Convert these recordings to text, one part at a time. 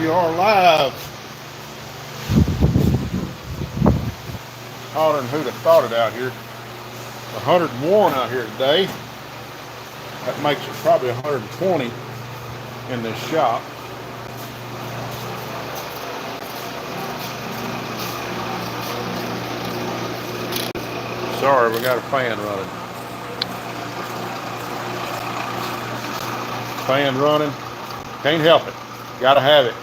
We are live. Hotter than who'd have thought it out here. 101 out here today. That makes it probably 120 in this shop. Sorry, we got a fan running. Fan running. Can't help it. Gotta have it.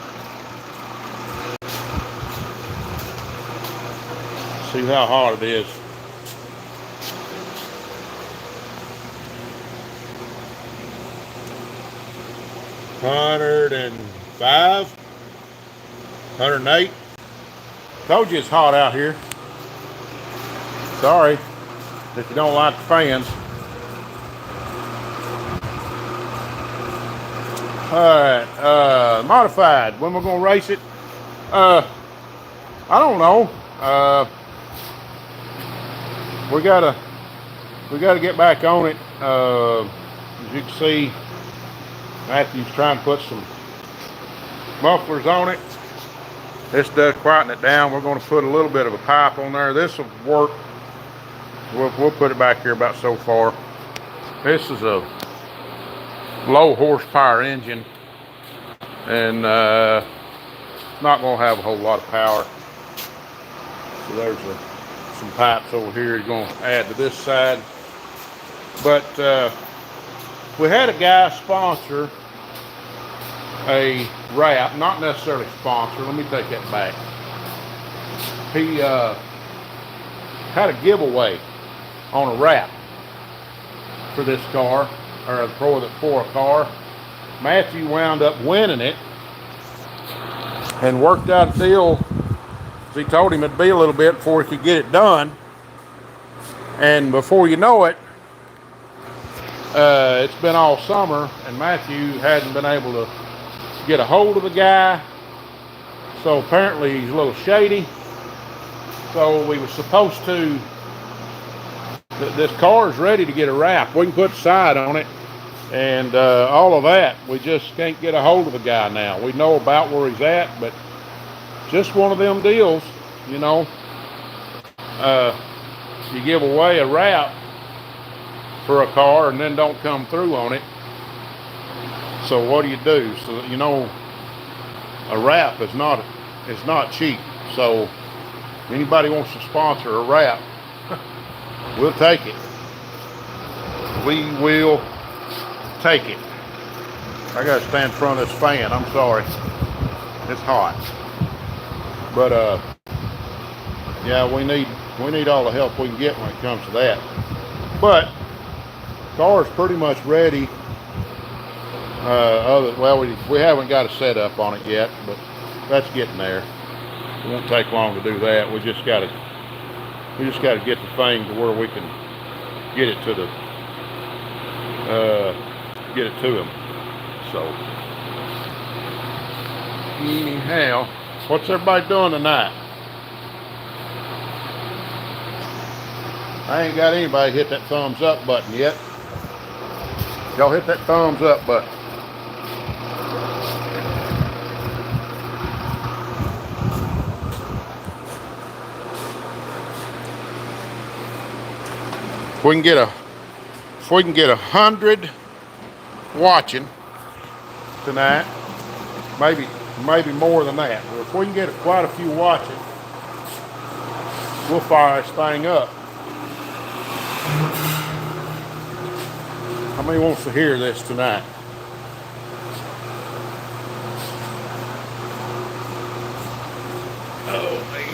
See how hot it is. $105, 108. Told you it's hot out here. Sorry if you don't like the fans. Alright, modified. When we're gonna race it? I don't know. We gotta get back on it. As you can see, Matthew's trying to put some mufflers on it. This does quieten it down. We're going to put a little bit of a pipe on there. This will work. We'll put it back here about so far. This is a low horsepower engine, and not going to have a whole lot of power. So there's some pipes over here you're going to add to this side. But we had a guy sponsor a wrap, not necessarily sponsor, let me take that back. He had a giveaway on a wrap for this car, or for a car. Matthew wound up winning it and worked out a deal. He told him it'd be a little bit before he could get it done. And before you know it, it's been all summer, and Matthew hadn't been able to get a hold of the guy. So apparently he's a little shady. So we were supposed to, this car is ready to get a wrap. We can put the side on it and all of that. We just can't get a hold of the guy now. We know about where he's at, but just one of them deals, you know. You give away a wrap for a car and then don't come through on it. So what do you do? So, you know, a wrap is not cheap. So anybody wants to sponsor a wrap, we'll take it. We will take it. I gotta stand in front of this fan. I'm sorry. It's hot. But yeah, we need all the help we can get when it comes to that. But car's pretty much ready. We haven't got a setup on it yet, but that's getting there. It won't take long to do that. We just got to get the thing to where we can get it to him. So anyhow, what's everybody doing tonight? I ain't got anybody hit that thumbs up button yet. Y'all hit that thumbs up button. If we can get 100 watching tonight, maybe more than that. But if we can get quite a few watching, we'll fire this thing up. How many wants to hear this tonight? Oh, man.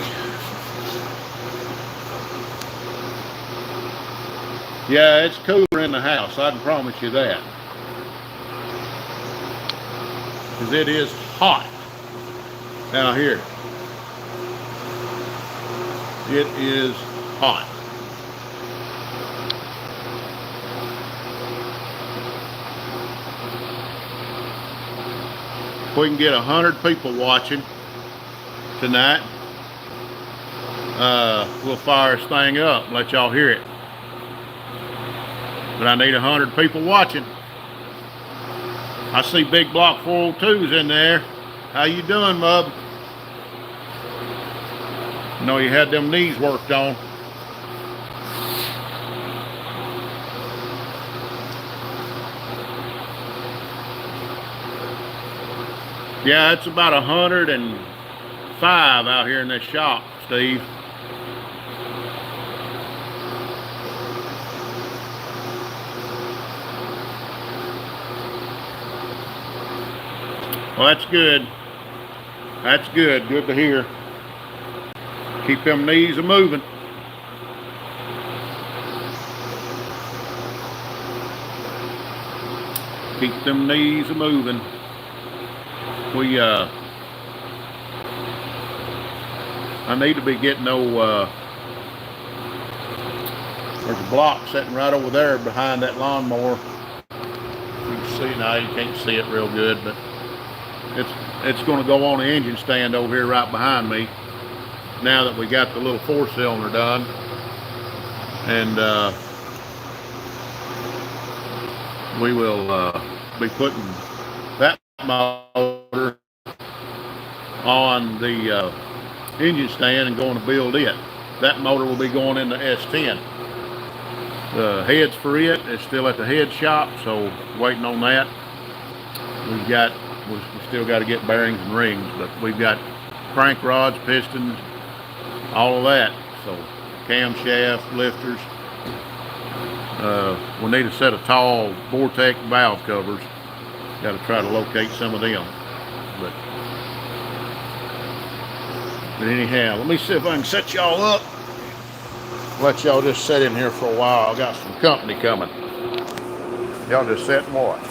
Yeah, it's cooler in the house. I can promise you that. Because it is hot down here. It is hot. If we can get 100 people watching tonight, we'll fire this thing up and let y'all hear it. But I need 100 people watching. I see big block 402s in there. How you doing, Bub? No, you had them knees worked on. Yeah, it's about 105 out here in this shop, Steve. Well, that's good. That's good. Good to hear. Keep them knees a moving. Keep them knees a moving. I need to be getting there's a block sitting right over there behind that lawnmower. You can see now, you can't see it real good, but it's going to go on the engine stand over here right behind me now that we got the little 4-cylinder done. And we will be putting that motor on the engine stand and going to build it. That motor will be going in the S10. The heads for it is still at the head shop, so waiting on that. We still got to get bearings and rings, but we've got crank rods, pistons, all of that. So camshaft, lifters. We need a set of tall Vortec valve covers. Got to try to locate some of them. But anyhow, let me see if I can set y'all up. Let y'all just sit in here for a while. I got some company coming. Y'all just sit and watch.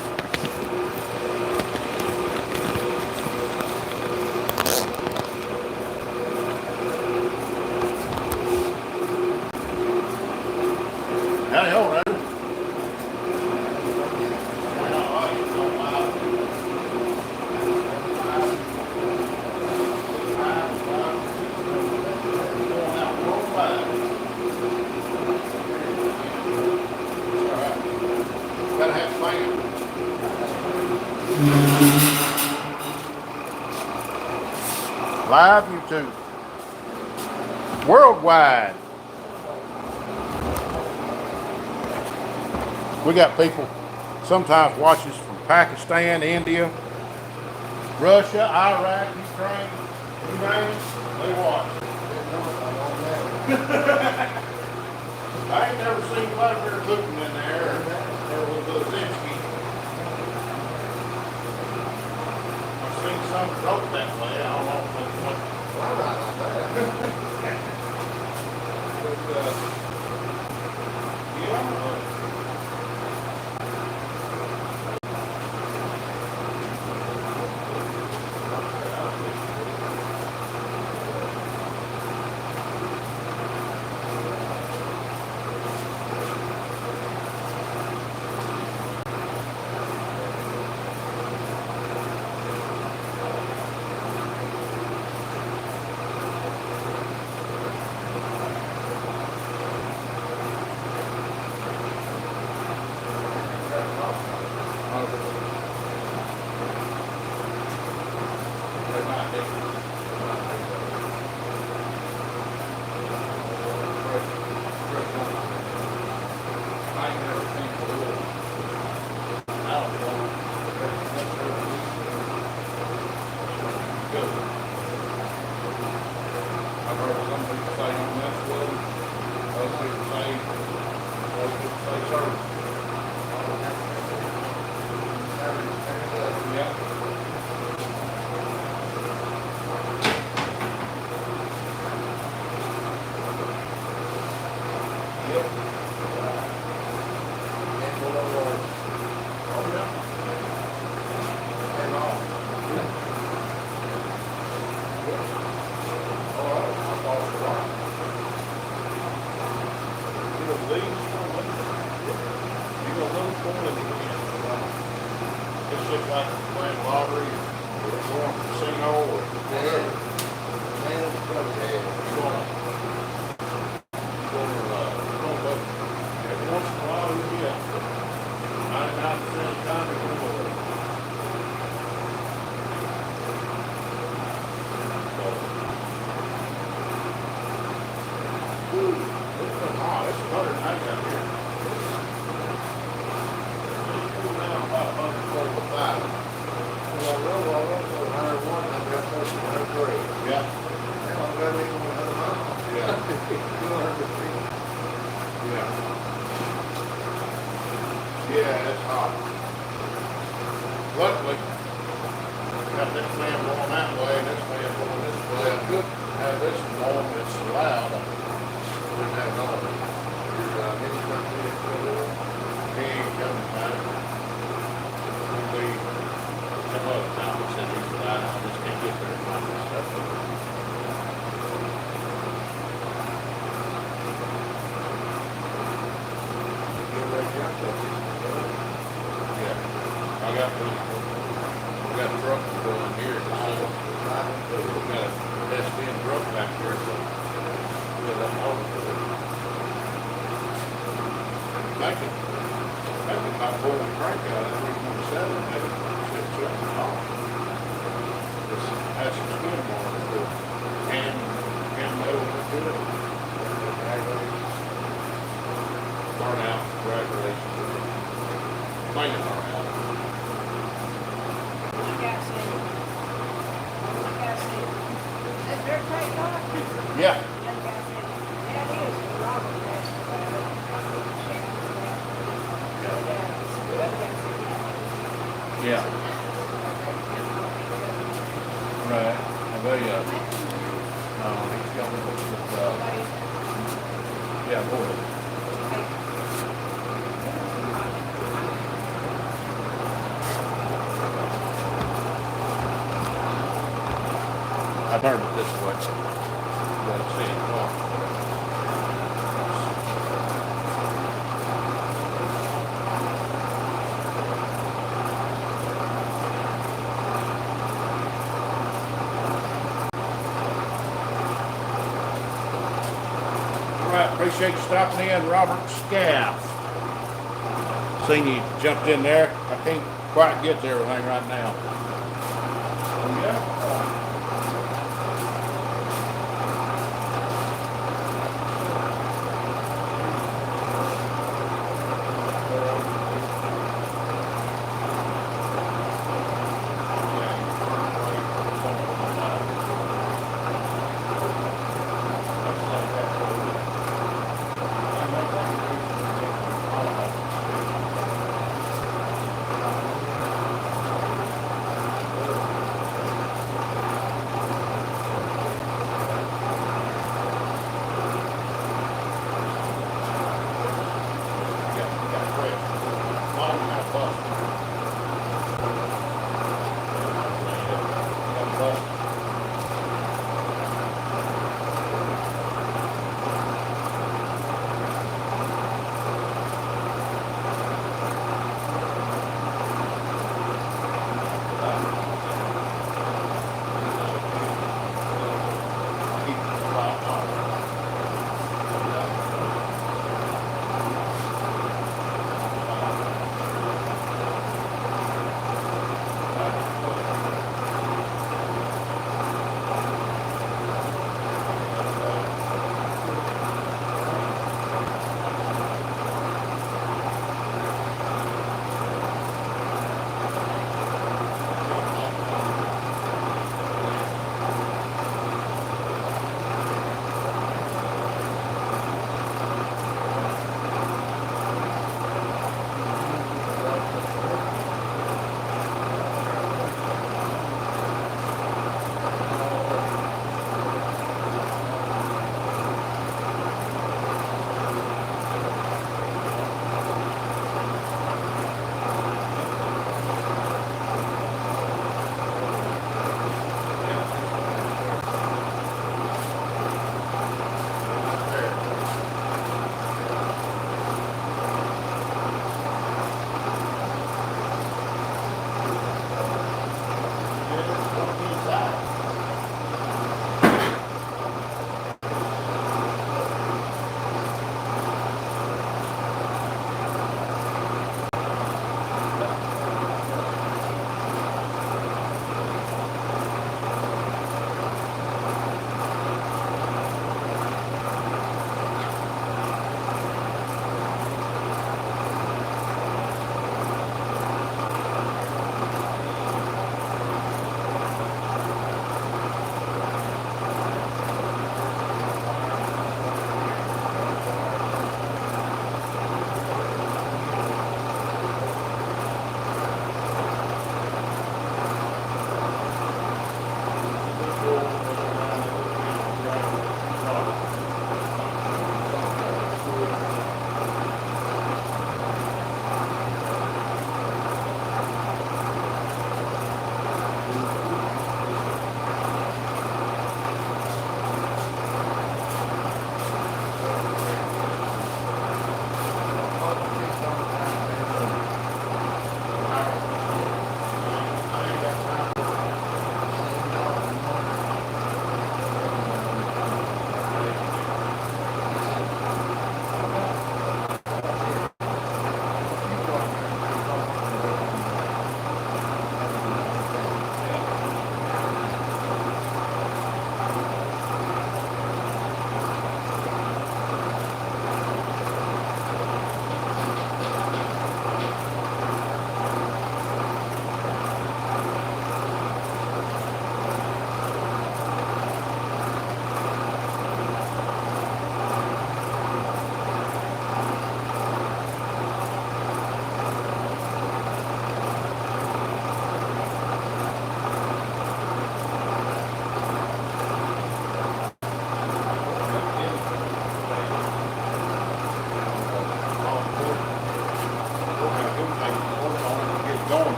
Howdy ho, Ryder. Live YouTube. Worldwide. We got people sometimes watching us from Pakistan, India, Russia, Iraq, Ukraine, you name it, they watch. I ain't never seen Vladimir Putin in there or Zelensky. I've seen some wrote that way. I don't know what. Yeah. Yeah, it's hot. Luckily, got this fan blowing that way and this fan blowing this way. I could have this blowing, it's loud. I wouldn't have it on. His company is still there. He ain't coming back. He'll be some other time. He said he's flying. I just can't get there and find this stuff. Yeah, I got the. We got a truck going here, so we got a S10 truck back here, so we'll let them over. Thinking about pulling the crank out of 327 and maybe shit off. Just have some skin on it, so can metal to it. Burn out, congratulations. Cleaning burn out. Yeah. Yeah. Right. I bet you. He's got yeah, go ahead. I turned it this way. You gotta see it more. Appreciate you stopping in, Robert Scaff. Seen you jumped in there. I can't quite get to everything right now. Yeah.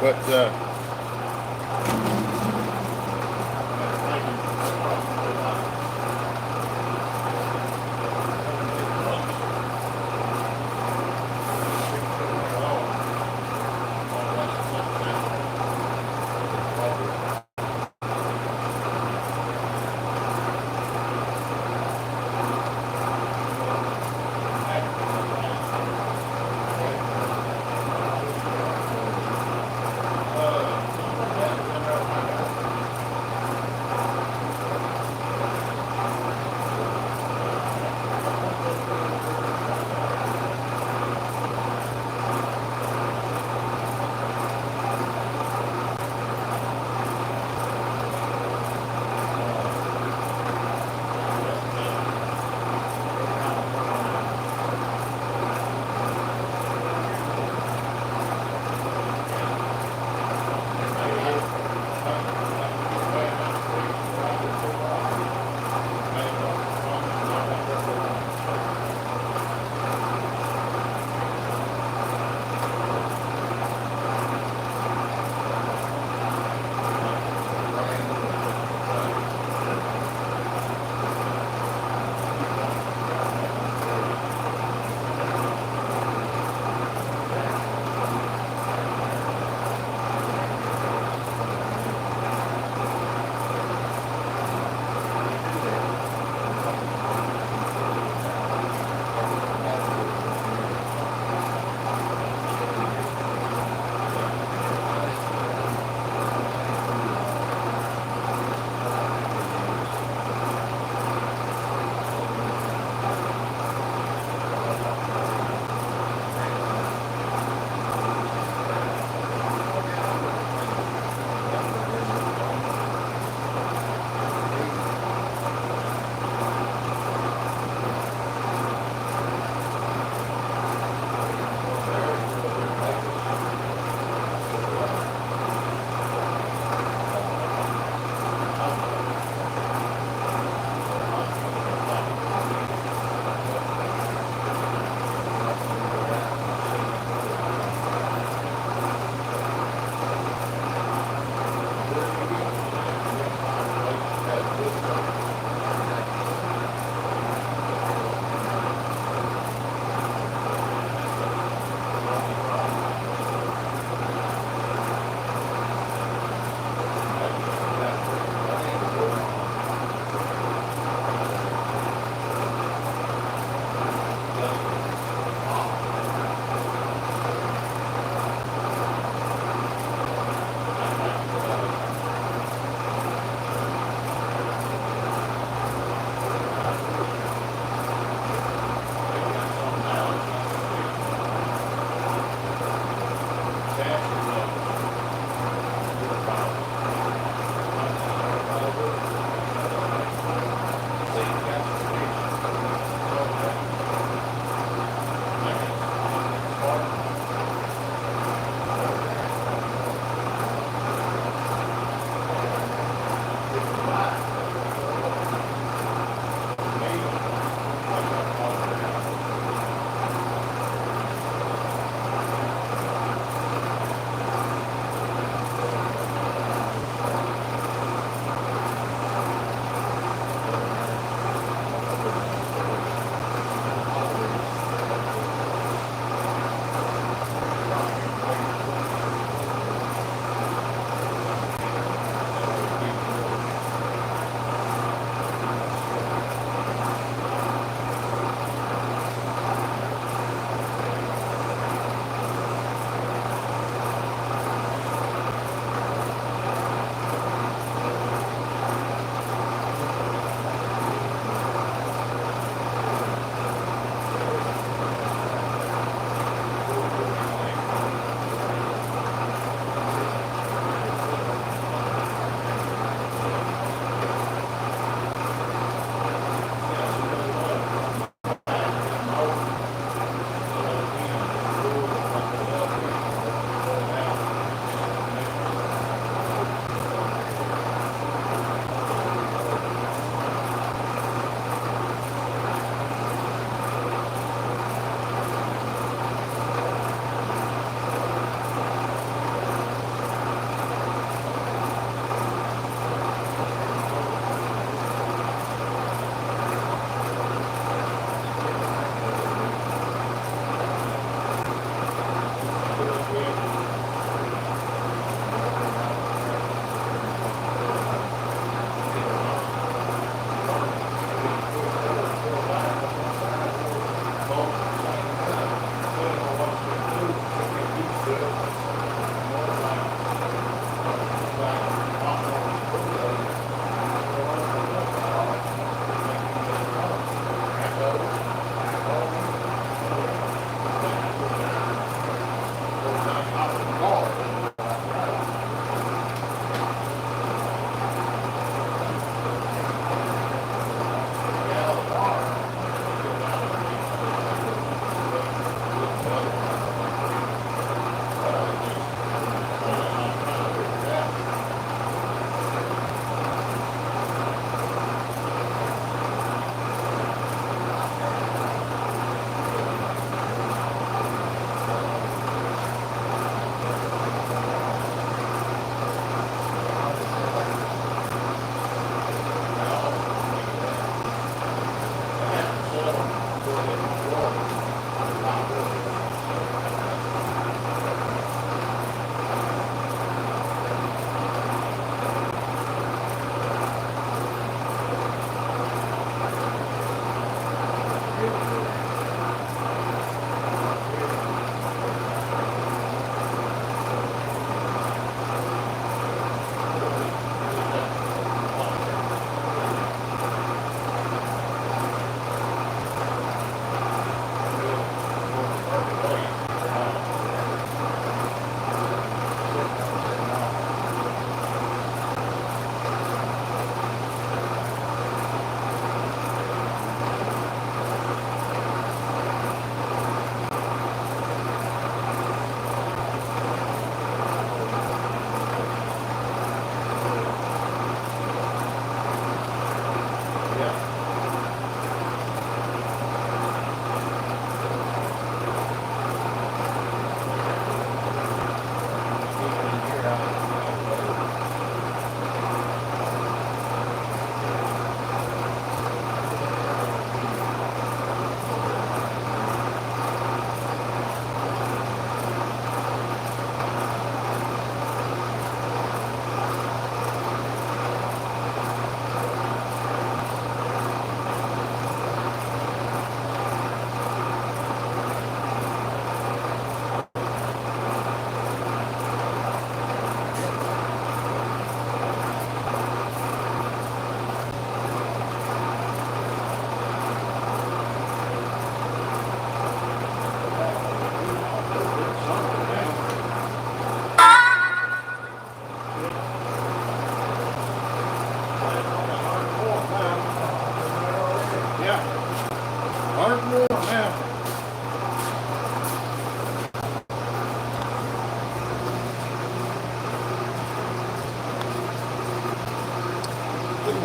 But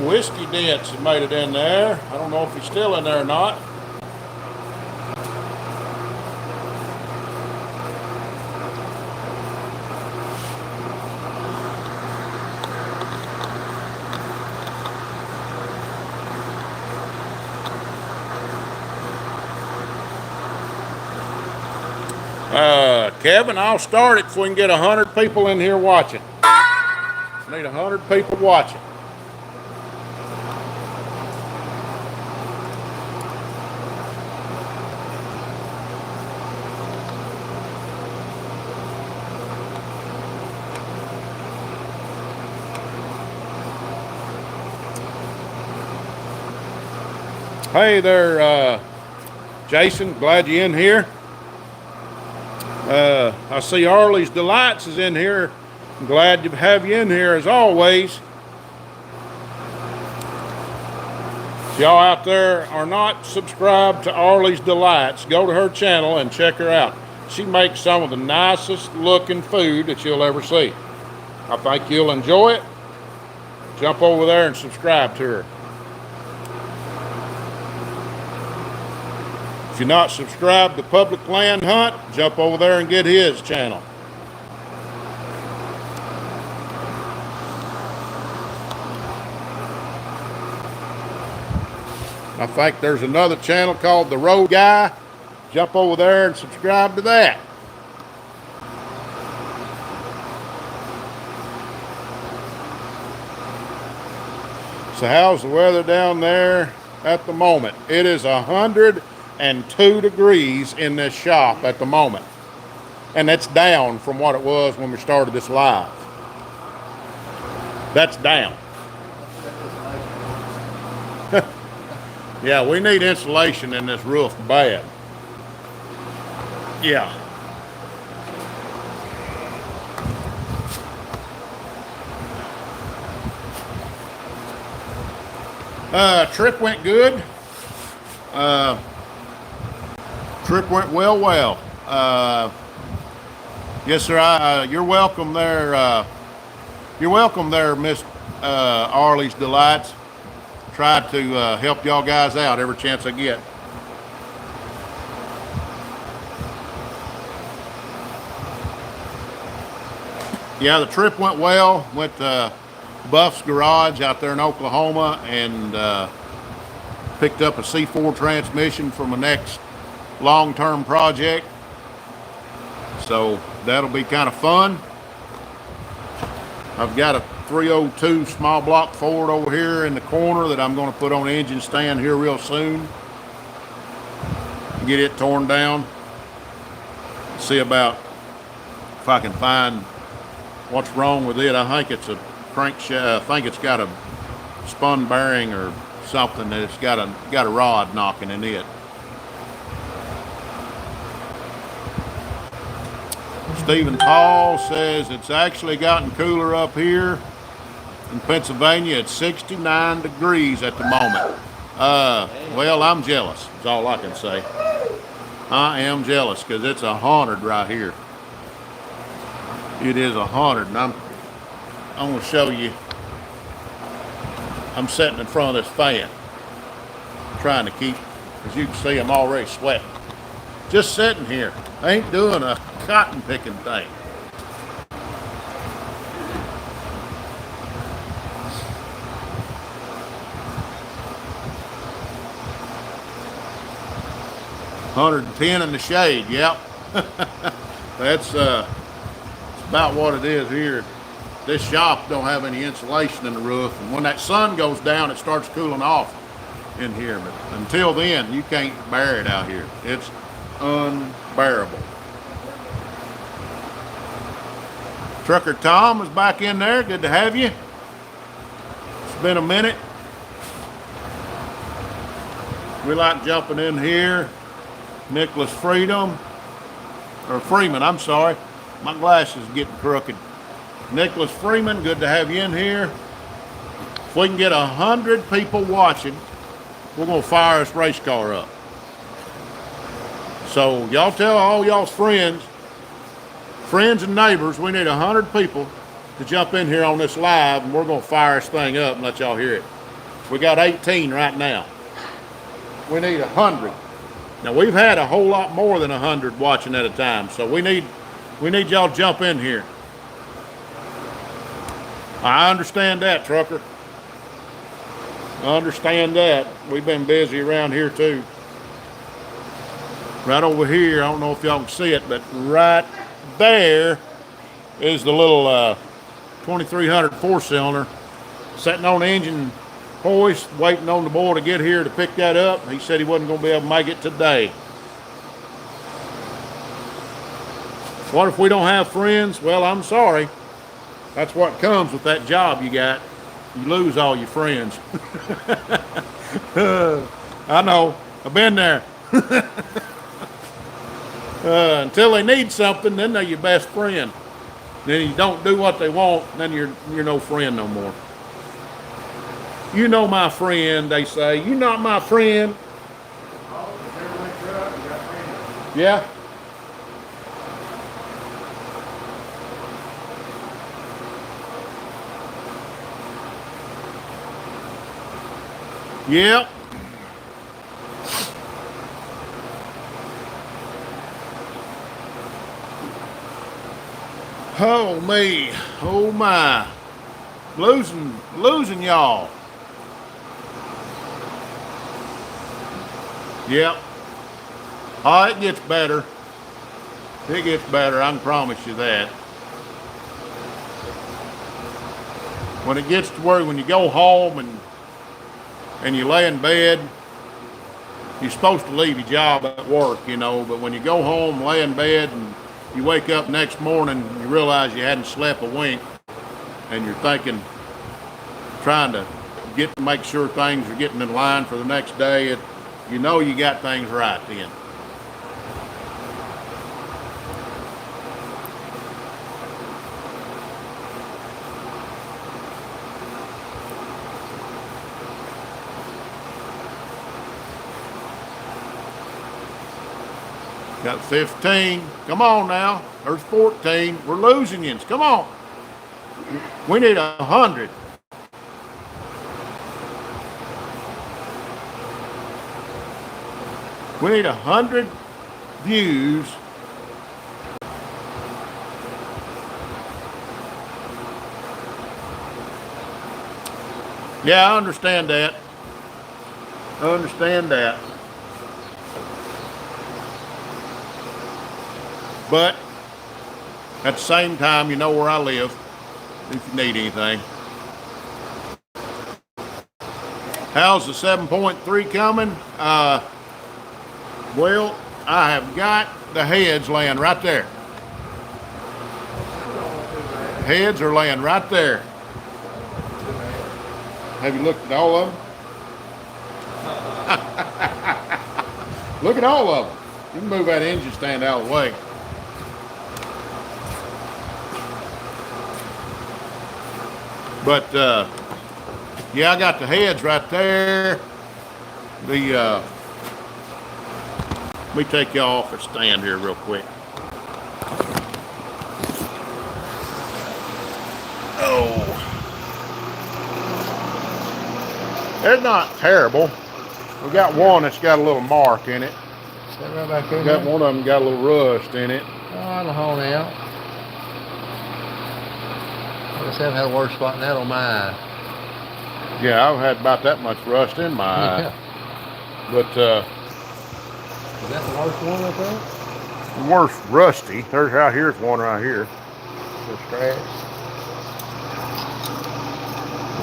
Whiskey Dents have made it in there. I don't know if he's still in there or not. Kevin, I'll start it if we can get 100 people in here watching. Need 100 people watching. Hey there, Jason, glad you're in here. I see Arlie's Delights is in here. I'm glad to have you in here as always. If y'all out there are not subscribed to Arlie's Delights, go to her channel and check her out. She makes some of the nicest looking food that you'll ever see. I think you'll enjoy it. Jump over there and subscribe to her. If you're not subscribed to Public Land Hunt, jump over there and get his channel. I think there's another channel called The Road Guy. Jump over there and subscribe to that. So how's the weather down there at the moment? It is 102 degrees in this shop at the moment. And that's down from what it was when we started this live. That's down. Yeah, we need insulation in this roof bad. Yeah. Trip went good. Trip went well. Yes, sir. You're welcome there. You're welcome there, Miss Arlie's Delights. Try to help y'all guys out every chance I get. Yeah, the trip went well. Went to Buff's Garage out there in Oklahoma and picked up a C4 transmission for my next long-term project. So that'll be kind of fun. I've got a 302 small block Ford over here in the corner that I'm going to put on an engine stand here real soon. Get it torn down. See about if I can find what's wrong with it. I think it's a crankshaft. I think it's got a spun bearing or something that it's got a rod knocking in it. Stephen Paul says it's actually gotten cooler up here in Pennsylvania. It's 69 degrees at the moment. Well, I'm jealous. That's all I can say. I am jealous because it's 100 right here. It is 100, and I'm going to show you. I'm sitting in front of this fan, trying to keep, as you can see, I'm already sweating. Just sitting here. I ain't doing a cotton picking thing. $110 in the shade. Yep. That's about what it is here. This shop don't have any insulation in the roof, and when that sun goes down, it starts cooling off in here. But until then, you can't bear it out here. It's unbearable. Trucker Tom is back in there. Good to have you. It's been a minute. We like jumping in here. Nicholas Freeman, I'm sorry. My glasses is getting crooked. Nicholas Freeman, good to have you in here. If we can get 100 people watching, we're going to fire this race car up. So y'all tell all y'all's friends and neighbors, we need 100 people to jump in here on this live, and we're going to fire this thing up and let y'all hear it. We got 18 right now. We need 100. Now we've had a whole lot more than 100 watching at a time, so we need y'all to jump in here. I understand that, trucker. I understand that. We've been busy around here too. Right over here, I don't know if y'all can see it, but right there is the little 2300 4-cylinder sitting on the engine hoist, waiting on the boy to get here to pick that up. He said he wasn't going to be able to make it today. What if we don't have friends? Well, I'm sorry. That's what comes with that job you got. You lose all your friends. I know. I've been there. Until they need something, then they're your best friend. Then you don't do what they want, then you're no friend no more. You know my friend, they say. You not my friend. Yeah. Yep. Oh me, oh my. Losing y'all. Yep. Oh, it gets better. It gets better, I can promise you that. When it gets to where when you go home and you lay in bed, you're supposed to leave your job at work, you know, but when you go home, lay in bed, and you wake up next morning, you realize you hadn't slept a wink, and you're thinking, trying to make sure things are getting in line for the next day, you know you got things right then. Got 15. Come on now. There's 14. We're losing yins. Come on. We need 100. We need 100 views. Yeah, I understand that. I understand that. But at the same time, you know where I live if you need anything. How's the 7.3 coming? Well, I have got the heads laying right there. Heads are laying right there. Have you looked at all of them? Look at all of them. You can move that engine stand out of the way. But, yeah, I got the heads right there. Let me take y'all off the stand here real quick. Oh. They're not terrible. We got one that's got a little mark in it. Is that right back there? Got one of them got a little rust in it. Oh, I don't hold out. I just haven't had a worse spot than that on my eye. Yeah, I've had about that much rust in my eye. But is that the worst one I think? Worst rusty. There's out here's one right here. The scratch.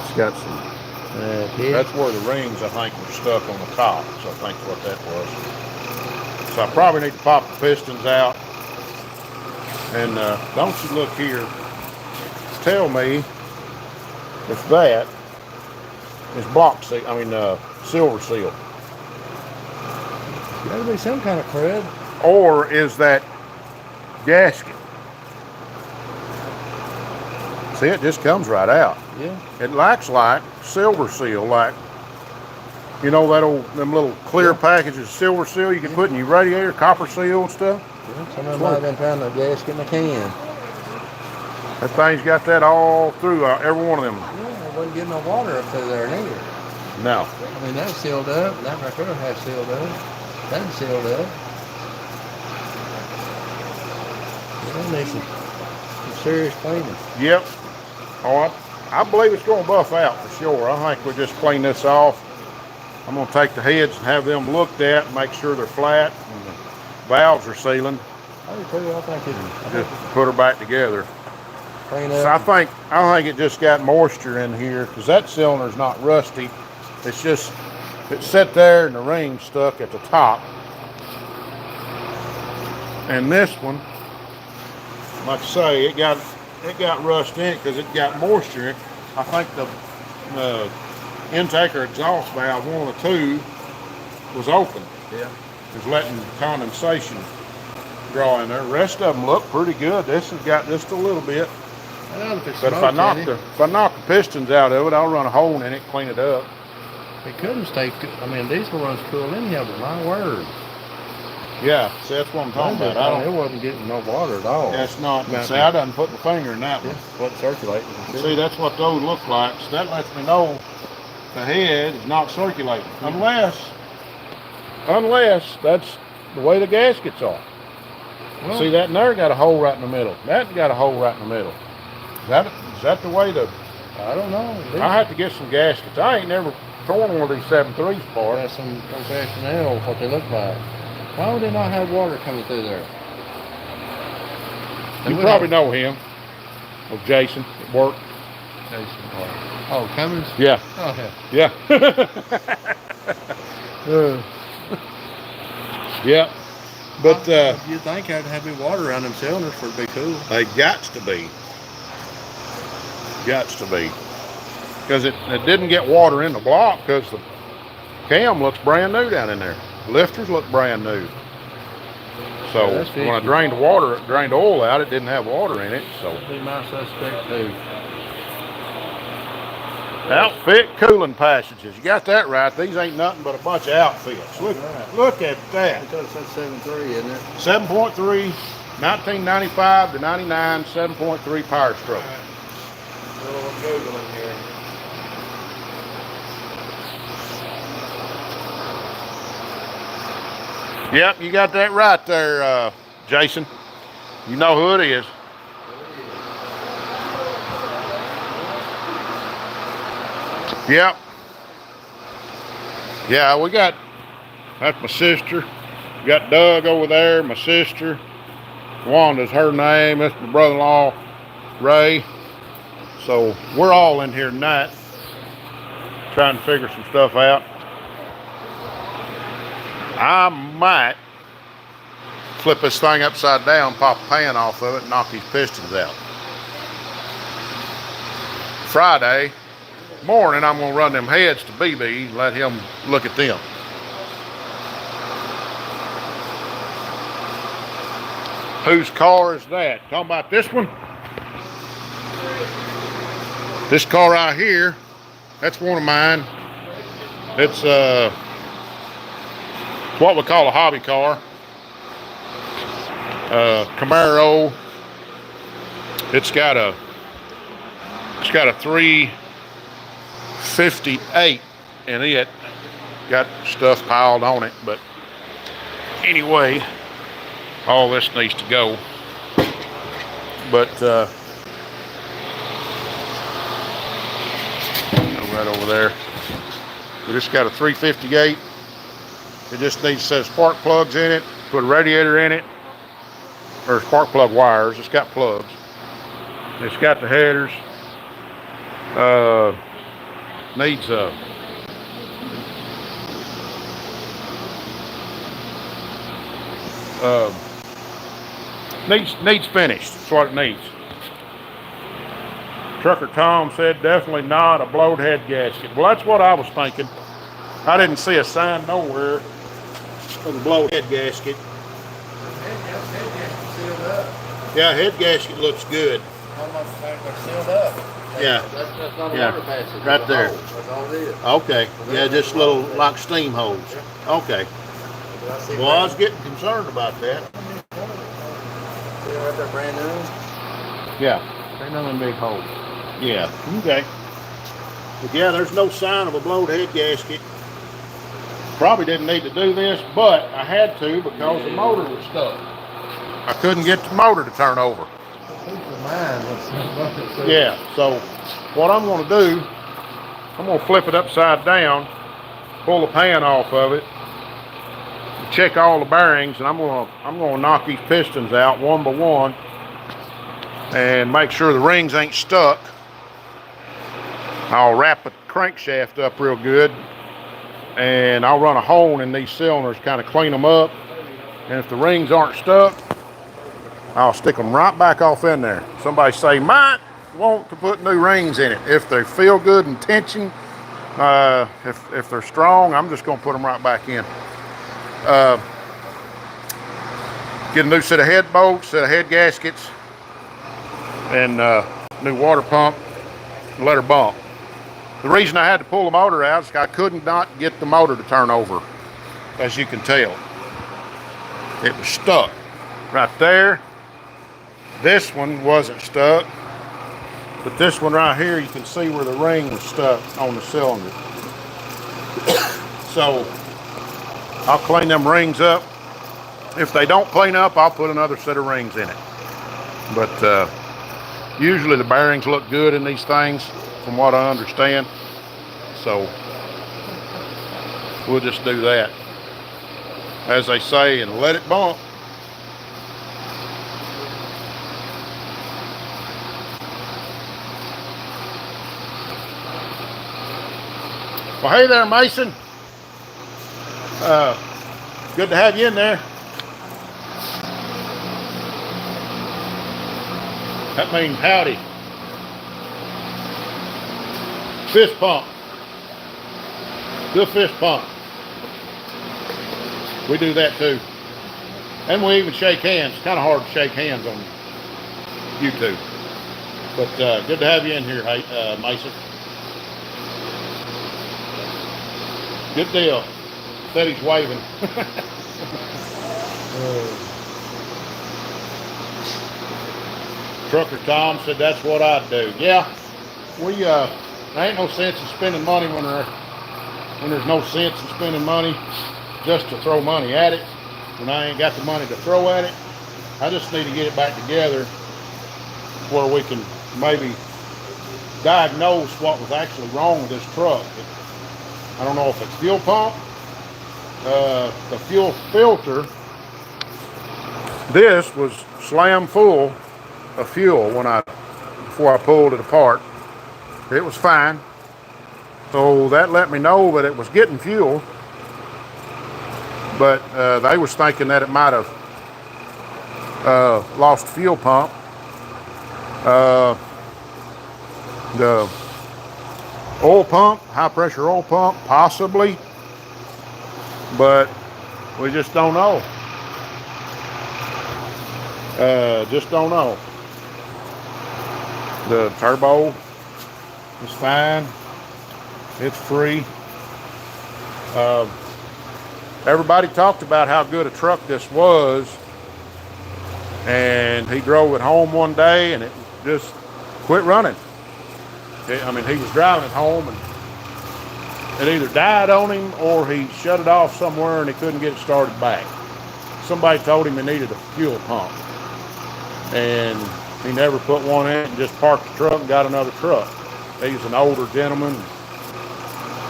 It's got some. That's where the rings I think were stuck on the top. So I think what that was. So I probably need to pop the pistons out. And don't you look here. Tell me if that is block seal. I mean silver seal. Gotta be some kind of crud. Or is that gasket? See, it just comes right out. Yeah. It looks like silver seal, like, you know, them little clear packages of silver seal you can put in your radiator, copper seal and stuff. Yeah, somebody might have been trying to gasket in the can. That thing's got that all through every one of them. Yeah, it wasn't getting no water up through there neither. No. I mean, that's sealed up. That right there has sealed up. That's sealed up. Yeah, needs some serious cleaning. Yep. Oh, I believe it's going to buff out for sure. I think we'll just clean this off. I'm going to take the heads and have them looked at, make sure they're flat and the valves are sealing. I do too. I think Just put her back together. clean So up. I think it just got moisture in here because that cylinder's not rusty. It's just it's set there and the ring's stuck at the top. And this one, like I say, it got rust in it because it got moisture in it. I think the intake or exhaust valve, one of the two, was open. Yeah. It was letting condensation draw in there. The rest of them look pretty good. This has got just a little bit. But if I knock the pistons out of it, I'll run a hole in it, clean it up. It couldn't stay. I mean, diesel runs cool anyhow, but my word. Yeah, see, that's what I'm talking about. It wasn't getting no water at all. That's not. See, I done put my finger in that one. Wasn't circulating. See, that's what those look like. So that lets me know the head is not circulating, unless that's the way the gaskets are. Well, See that in there got a hole right in the middle. That got a hole right in the middle. Is that the way the? I don't know. I have to get some gaskets. I ain't never torn one of these 7.3s apart. That's some confession L, what they look like. Why would they not have water coming through there? You probably know him. Or Jason at work. Jason. Oh, Cummins? Yeah. Oh, Yeah. Yeah. But you'd think I'd have water around them cylinders for it to be cool. they gots to be. Because it didn't get water in the block because the cam looks brand new down in there. Lifters look brand new. So when I drained the oil out, it didn't have water in it. So That'd be my suspect too. outfit cooling passages. You got that right. These ain't nothing but a bunch of outfits. Look at that. Because that's 7.3, isn't it? 7.3, 1995 to 99, 7.3 power stroke. A little Googling here. Yep, you got that right there, Jason. You know who it is. Yep. Yeah, that's my sister. We got Doug over there, my sister. Wanda's her name. That's my brother-in-law, Ray. So we're all in here tonight trying to figure some stuff out. I might flip this thing upside down, pop a pan off of it, and knock these pistons out. Friday morning, I'm going to run them heads to BB and let him look at them. Whose car is that? Talking about this one? This car right here, that's one of mine. It's what we call a hobby car. Camaro. It's got a 358 in it. Got stuff piled on it, but anyway, all this needs to go. But right over there. We just got a 358. It just needs a set of spark plugs in it, put a radiator in it, or spark plug wires. It's got plugs. It's got the headers. Needs needs finished. That's what it needs. Trucker Tom said definitely not a blowed head gasket. Well, that's what I was thinking. I didn't see a sign nowhere for the blowed head gasket. Yeah, head gasket looks good. Sealed up. Yeah. That's not a Yeah. water passage. Right there. That's all it is. Okay. Yeah, just little like steam holes. Okay. Well, I was getting concerned about that. See right there, brand new? Yeah. Brand new and big holes. Yeah. Okay. But yeah, there's no sign of a blowed head gasket. Probably didn't need to do this, but I had to because the motor was stuck. I couldn't get the motor to turn over. Yeah, so what I'm going to do, I'm going to flip it upside down, pull the pan off of it, check all the bearings, and I'm going to knock these pistons out one by one and make sure the rings ain't stuck. I'll wrap the crankshaft up real good, and I'll run a hole in these cylinders, kind of clean them up, and if the rings aren't stuck, I'll stick them right back off in there. Somebody say, might want to put new rings in it. If they feel good and tension, if they're strong, I'm just going to put them right back in. Get a new set of head bolts, set of head gaskets, and new water pump, and let her bump. The reason I had to pull the motor out is I could not get the motor to turn over, as you can tell. It was stuck right there. This one wasn't stuck, but this one right here, you can see where the ring was stuck on the cylinder. So I'll clean them rings up. If they don't clean up, I'll put another set of rings in it. But usually the bearings look good in these things, from what I understand. So we'll just do that, as they say, and let it bump. Well, hey there, Mason. Good to have you in there. That means howdy. Fist pump. Good fist pump. We do that too. And we even shake hands. It's kind of hard to shake hands on YouTube. But good to have you in here, Mason. Good deal. Said he's waving. Trucker Tom said that's what I'd do. Yeah, there ain't no sense in spending money when there's no sense in spending money just to throw money at it. When I ain't got the money to throw at it, I just need to get it back together where we can maybe diagnose what was actually wrong with this truck. I don't know if it's fuel pump, the fuel filter. This was slam full of fuel before I pulled it apart. It was fine. So that let me know that it was getting fuel. But they was thinking that it might have lost fuel pump. The oil pump, high pressure oil pump, possibly. But we just don't know. Just don't know. The turbo is fine. It's free. Everybody talked about how good a truck this was, and he drove it home one day and it just quit running. I mean, he was driving it home and it either died on him or he shut it off somewhere and he couldn't get it started back. Somebody told him he needed a fuel pump, and he never put one in and just parked the truck and got another truck. He's an older gentleman.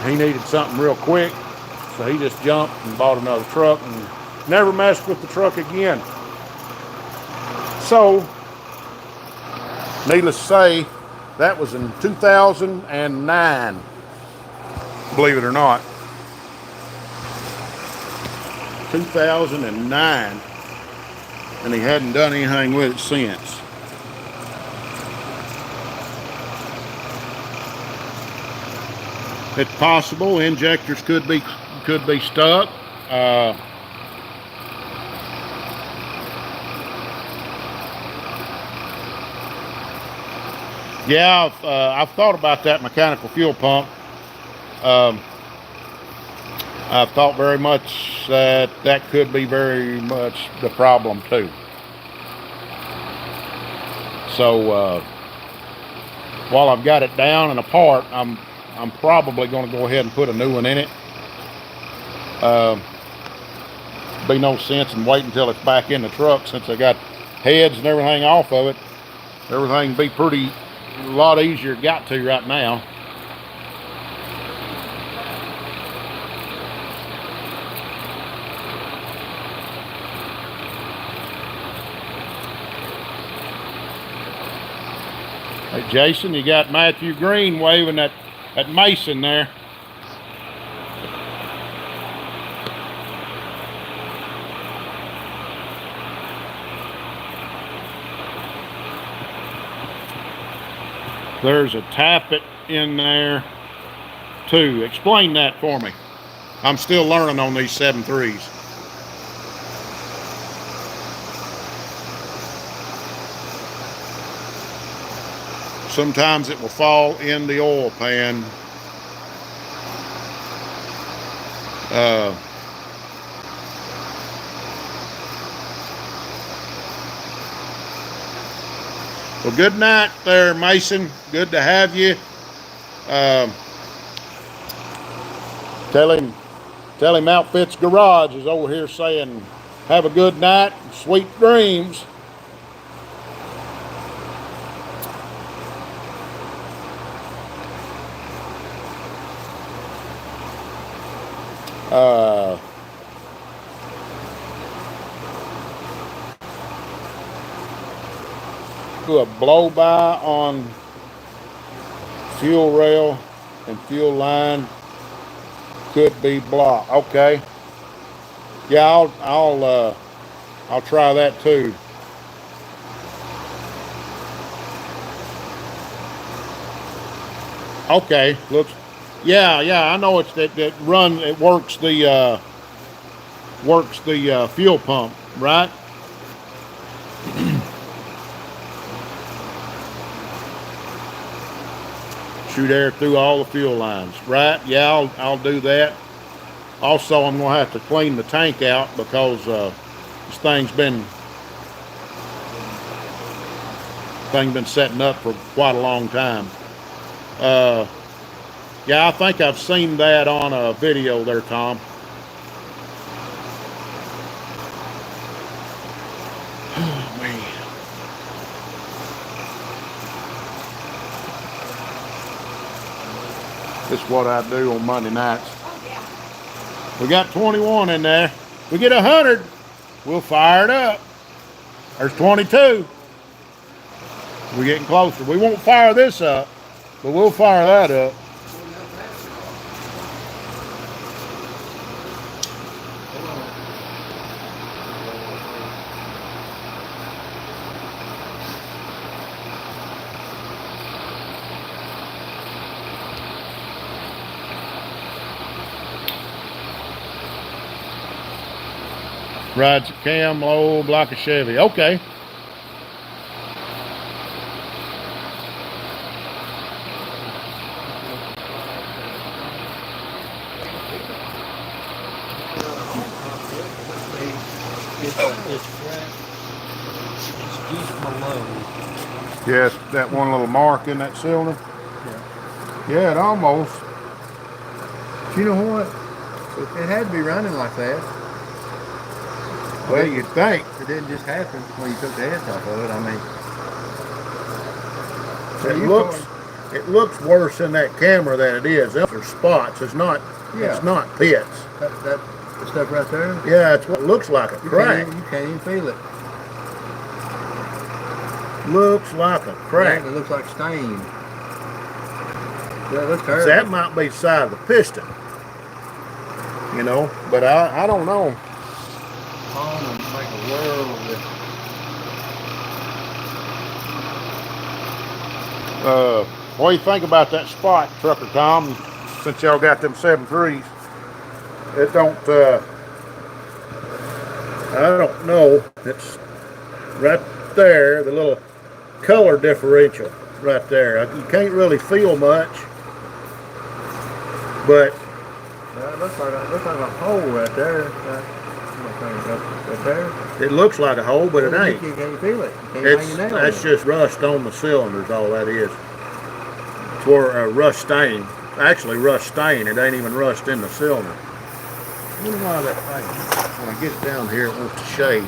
He needed something real quick, so he just jumped and bought another truck and never messed with the truck again. So, needless to say, that was in 2009, believe it or not. 2009, and he hadn't done anything with it since. It's possible injectors could be stuck. Yeah, I've thought about that mechanical fuel pump. I've thought very much that could be very much the problem too. So while I've got it down and apart, I'm I'm probably going to go ahead and put a new one in it. Be no sense in waiting until it's back in the truck, since I got heads and everything off of it. Everything be pretty a lot easier got to right now. Hey Jason, you got Matthew Green waving at Mason there. There's a tappet in there too. Explain that for me. I'm still learning on these 7.3s. Sometimes it will fall in the oil pan. Well, good night there, Mason. Good to have you. Tell him Outfits Garage is over here saying, have a good night, sweet dreams. Do a blow by on fuel rail and fuel line, could be blocked. Okay. Yeah, I'll try that too. Okay, looks. Yeah, I know it's that it works the fuel pump, right? Shoot air through all the fuel lines, right? Yeah, I'll do that. Also, I'm gonna have to clean the tank out because this thing's been setting up for quite a long time. Yeah, I think I've seen that on a video there, Tom. Oh, man. This is what I do on Monday nights. We got 21 in there. We get 100, we'll fire it up. There's 22. We're getting closer. We won't fire this up, but we'll fire that up. Rides a cam, low block of Chevy. Okay. Yes, that one little mark in that cylinder. Yeah, it almost. You know what? It had to be running like that. Well, you'd think. It didn't just happen when you took the heads off of it. I mean, it looks worse in that camera than it is. Those are spots. It's not. Yeah. It's not pits. That the stuff right there. Yeah, it's what looks like a crack. You can't even feel it. Looks like a crack. Yeah, it looks like stain. Yeah, it looks terrible. That might be the side of the piston. You know, but I don't know. Make a world of it. What do you think about that spot, Trucker Tom? Since y'all got them 7.3s, it don't. I don't know. It's right there, the little color differential right there. You can't really feel much, but it looks like a hole right there. Right there. It looks like a hole, but it ain't. You can't feel it. You can't hang your nail that's just rust on the cylinders. All that is. It's where a rust stain. actually rust stain. It ain't even rust in the cylinder. I wonder why that thing, when I get it down here, it wants to shade.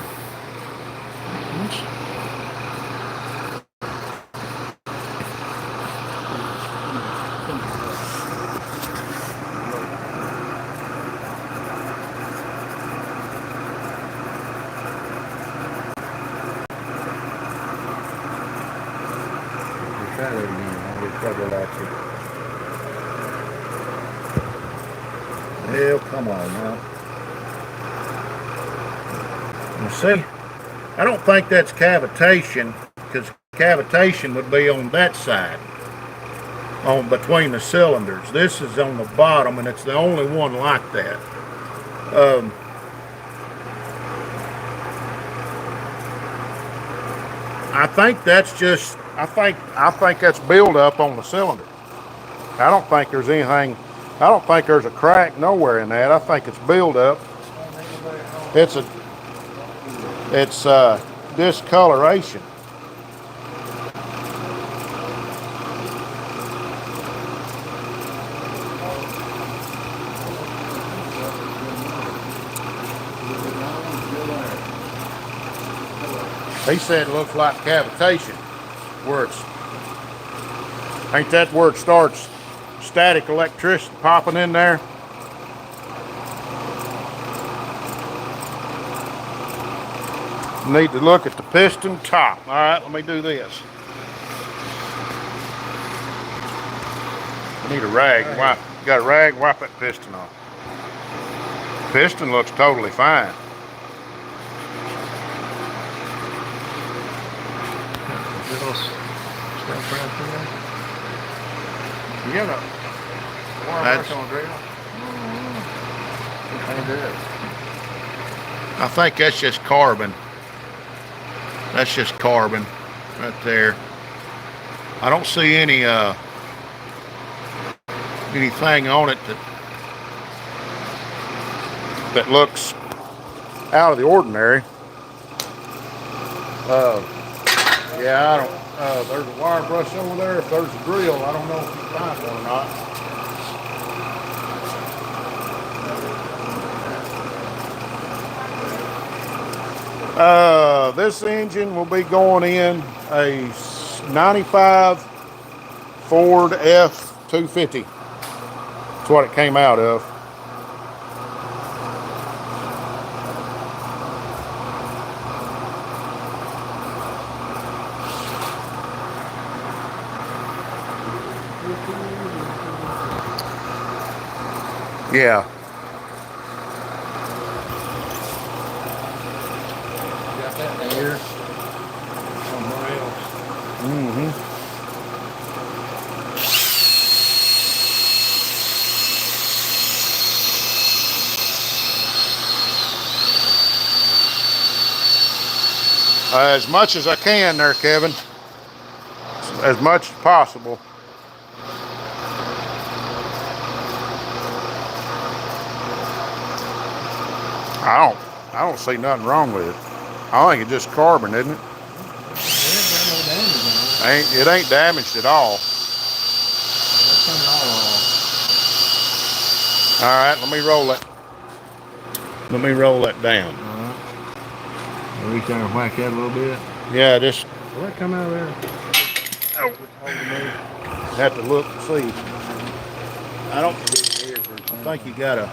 Try that again. I'll get trouble at you. Hell, come on now. You see, I don't think that's cavitation, because cavitation would be on that side, on between the cylinders. This is on the bottom, and it's the only one like that. I think that's just, I think that's buildup on the cylinder. I don't think there's anything, I don't think there's a crack nowhere in that. I think it's buildup. It's discoloration. He said it looks like cavitation, where it's, ain't that where it starts static electricity popping in there? Need to look at the piston top. All right, let me do this. I need a rag. Wipe. Got a rag, wipe that piston off. Piston looks totally fine. You got a wire brush on the drill? I think that's just carbon. That's just carbon right there. I don't see any anything on it that looks out of the ordinary. Yeah, I don't. There's a wire brush over there. If there's a drill, I don't know if you can find one or not. This engine will be going in a 95 Ford F-250. That's what it came out of. Yeah. Got that in here. Somewhere else. Mm-hmm. As much as I can there, Kevin. As much as possible. I don't see nothing wrong with it. I think it's just carbon, isn't it? It ain't damaged at all. All right, let me roll it. Let me roll that down. All right. We trying to whack that a little bit. Yeah, just. Will that come out of there? Oh. Have to look and see. I don't. I think you gotta.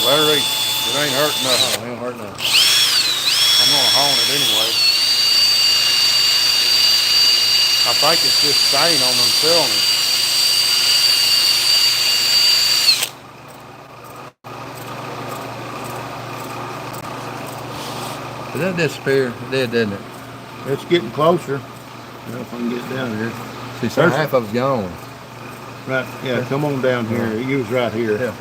Let her eat. It ain't hurting nothing. Oh, it ain't hurting nothing. I'm gonna hone it anyway. I think it's just stain on them cylinders. Did that disappear? It did, didn't it? It's getting closer. I don't know if I can get down here. See, so half of it's gone. Right, yeah, come on down here. You was right here. Yeah.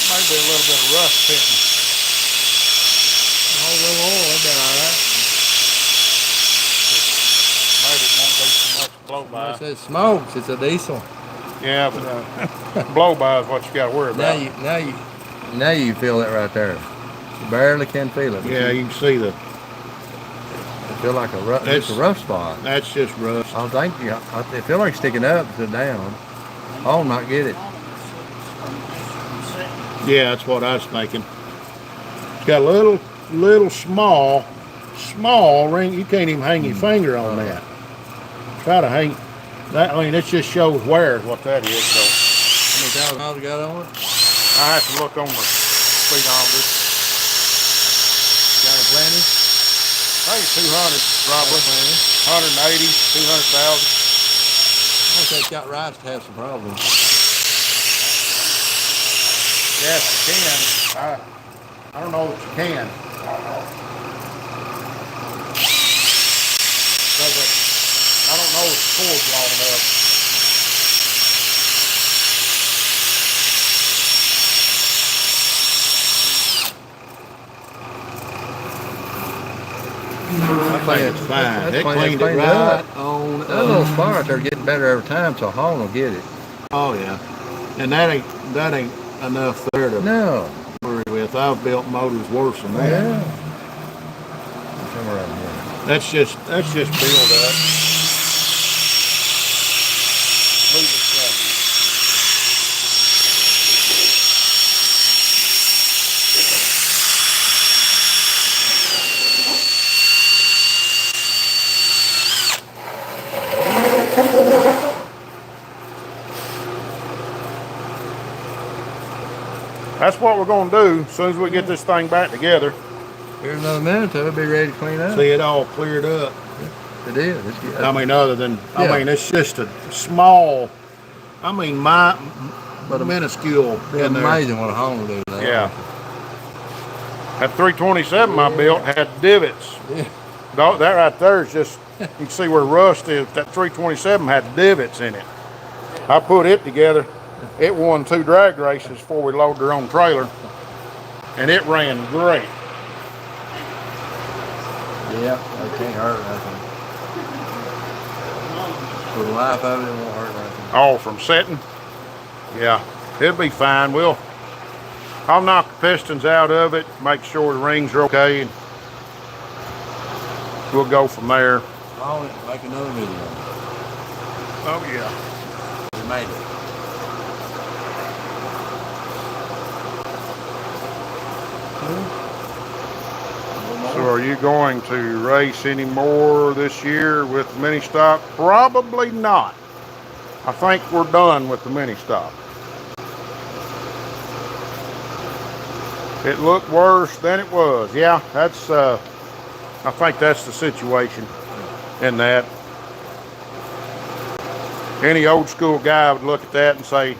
Might be a little bit of rust hitting. Oh, little oil, that'd be all right. Maybe it won't be so much blow by. It says smokes, it's a diesel. Yeah, but blow-by is what you got to worry about. Now you feel it right there. You barely can feel it. Yeah, you can see the. I feel like it's a rough spot. That's just rust. I think I feel like sticking up to down. I'll not get it. Yeah, that's what I was thinking. It's got a little small ring. You can't even hang your finger on that. Try to hang that. I mean, it just shows wear is what that is. So How many thousand miles you got on it? I have to look on the speedometer. Got it plenty? I think 200 probably. 180, 200,000. I think it's got rights to have some problems. Yes, you can. I don't know if you can. Because I don't know if the cord's long enough. I think it's fine. It cleaned it right on. That little spot they're getting better every time, so Hone will get it. Oh yeah, and that ain't enough there to worry with. I've built motors worse than that. Yeah. Somewhere around here. That's just build up. Move it stuff. That's what we're going to do as soon as we get this thing back together. Here's another minute till it'll be ready to clean up. See it all cleared up. It is. It's good. I mean, other than, I mean, it's just a small, I mean, minuscule in there. Amazing what a Hone will do now. Yeah. That 327 I built had divots. Yeah. That right there is just, you can see where rust is. That 327 had divots in it. I put it together. It won 2 drag races before we loaded her on trailer. And it ran great. Yeah, it can't hurt nothing. For the life of it, it won't hurt nothing. Oh, from setting? Yeah, it'll be fine. I'll knock the pistons out of it, make sure the rings are okay, and we'll go from there. I'll make another video. Oh yeah. We made it. So are you going to race any more this year with the mini stock? Probably not. I think we're done with the mini stock. It looked worse than it was. Yeah, that's I think that's the situation in that. Any old school guy would look at that and say,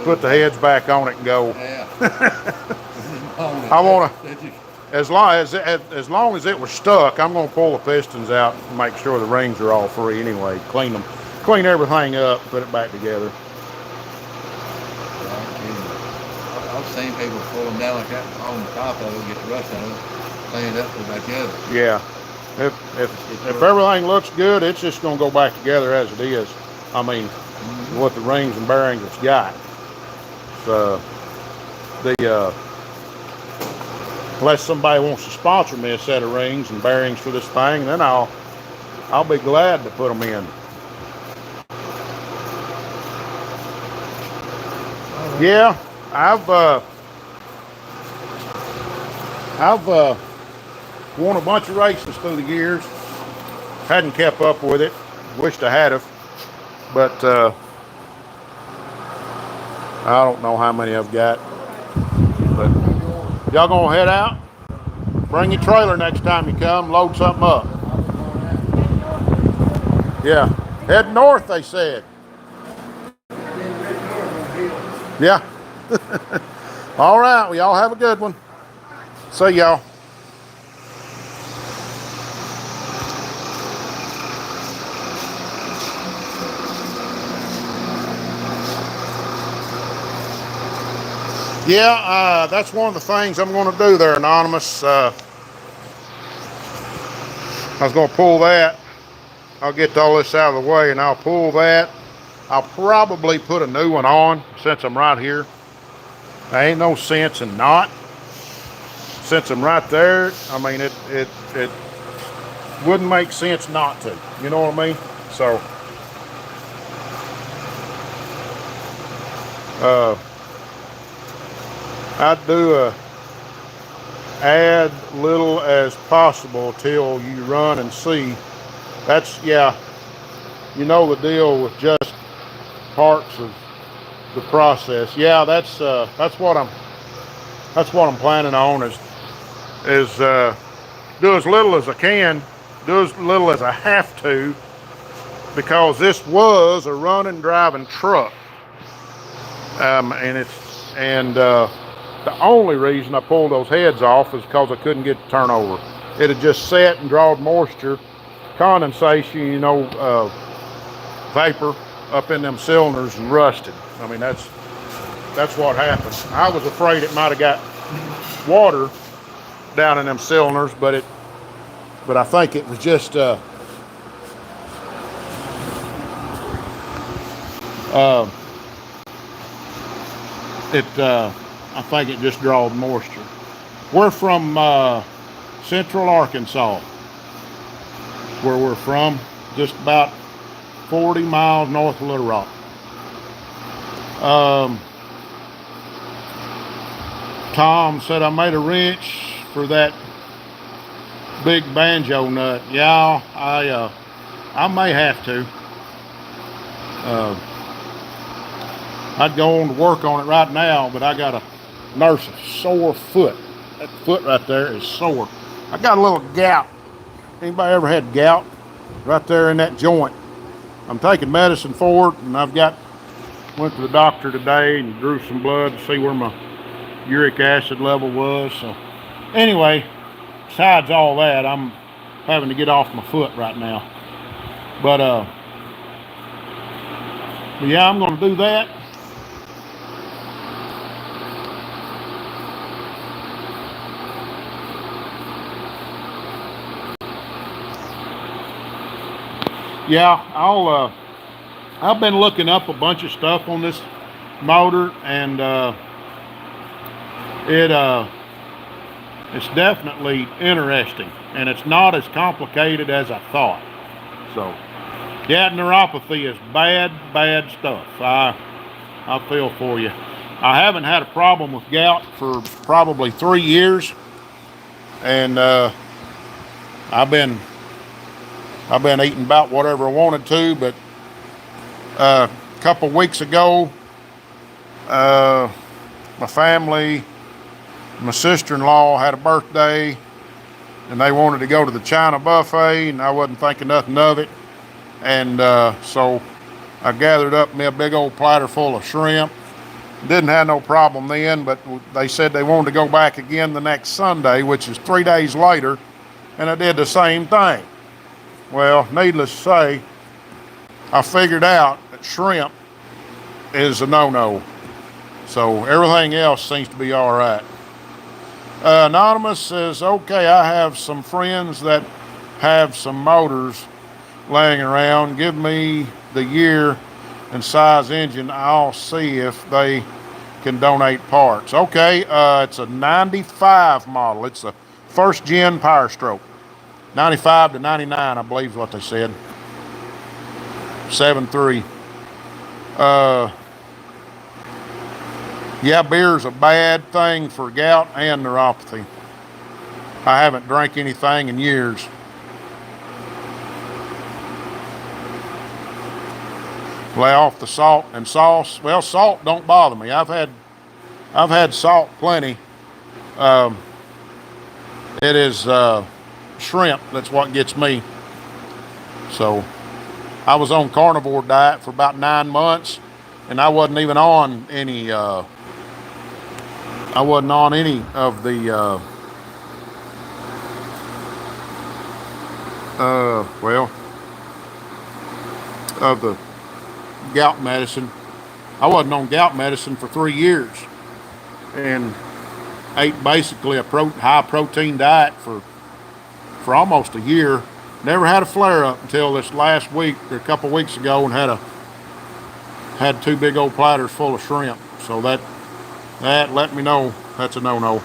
put the heads back on it and go. Yeah. I want to, as long as it was stuck, I'm going to pull the pistons out and make sure the rings are all free anyway. Clean everything up, put it back together. I've seen people pull them down like that on the top of it, get the rust out of it, clean it up, put it back together. Yeah. If everything looks good, it's just going to go back together as it is. I mean, with the rings and bearings it's got. So, unless somebody wants to sponsor me a set of rings and bearings for this thing, then I'll be glad to put them in. Yeah, I've won a bunch of races through the years. Hadn't kept up with it. Wished I had have. But I don't know how many I've got. But y'all gonna head out? Bring your trailer next time you come. Load something up. Yeah. Head north, they said. Yeah. All right. Well, y'all have a good one. See y'all. Yeah, that's one of the things I'm going to do there, Anonymous. I was going to pull that. I'll get all this out of the way, and I'll pull that. I'll probably put a new one on since I'm right here. There ain't no sense in not. Since I'm right there, I mean, it wouldn't make sense not to. You know what I mean? So, I'd do add little as possible till you run and see. That's, yeah, you know the deal with just parts of the process. Yeah, that's what I'm planning on is do as little as I can, do as little as I have to, because this was a running driving truck, and the only reason I pulled those heads off is because I couldn't get the turnover. It had just sat and drawed moisture, condensation, you know, vapor up in them cylinders and rusted. I mean, that's what happened. I was afraid it might have got water down in them cylinders, but I think it was just I think it just drawed moisture. We're from Central Arkansas, where we're from, just about 40 miles north of Little Rock. Tom said I made a wrench for that big banjo nut. Yeah, I may have to. I'd go on to work on it right now, but I got a nurse a sore foot. That foot right there is sore. I got a little gout. Anybody ever had gout? Right there in that joint. I'm taking medicine for it, and went to the doctor today and drew some blood to see where my uric acid level was. So anyway, besides all that, I'm having to get off my foot right now. But yeah, I'm going to do that. Yeah, I've been looking up a bunch of stuff on this motor, and it's definitely interesting, and it's not as complicated as I thought. So, yeah, neuropathy is bad stuff. I feel for you. I haven't had a problem with gout for probably 3 years, and I've been eating about whatever I wanted to, but a couple weeks ago, my family, my sister-in-law had a birthday, and they wanted to go to the China buffet, and I wasn't thinking nothing of it. And so I gathered up me a big old platter full of shrimp. Didn't have no problem then, but they said they wanted to go back again the next Sunday, which is 3 days later, and I did the same thing. Well, needless to say, I figured out that shrimp is a no-no. So everything else seems to be all right. Anonymous says, okay, I have some friends that have some motors laying around. Give me the year and size engine. I'll see if they can donate parts. Okay, it's a 95 model. It's a first gen Power Stroke. 95 to 99, I believe is what they said. 7.3. Yeah, beer's a bad thing for gout and neuropathy. I haven't drank anything in years. Lay off the salt and sauce. Well, salt don't bother me. I've had salt plenty. It is shrimp that's what gets me. So I was on carnivore diet for about 9 months, and I wasn't even on any of the of the gout medicine. I wasn't on gout medicine for 3 years, and ate basically a high protein diet for almost a year. Never had a flare up until this last week or a couple weeks ago, and had had 2 big old platters full of shrimp. So that let me know that's a no-no.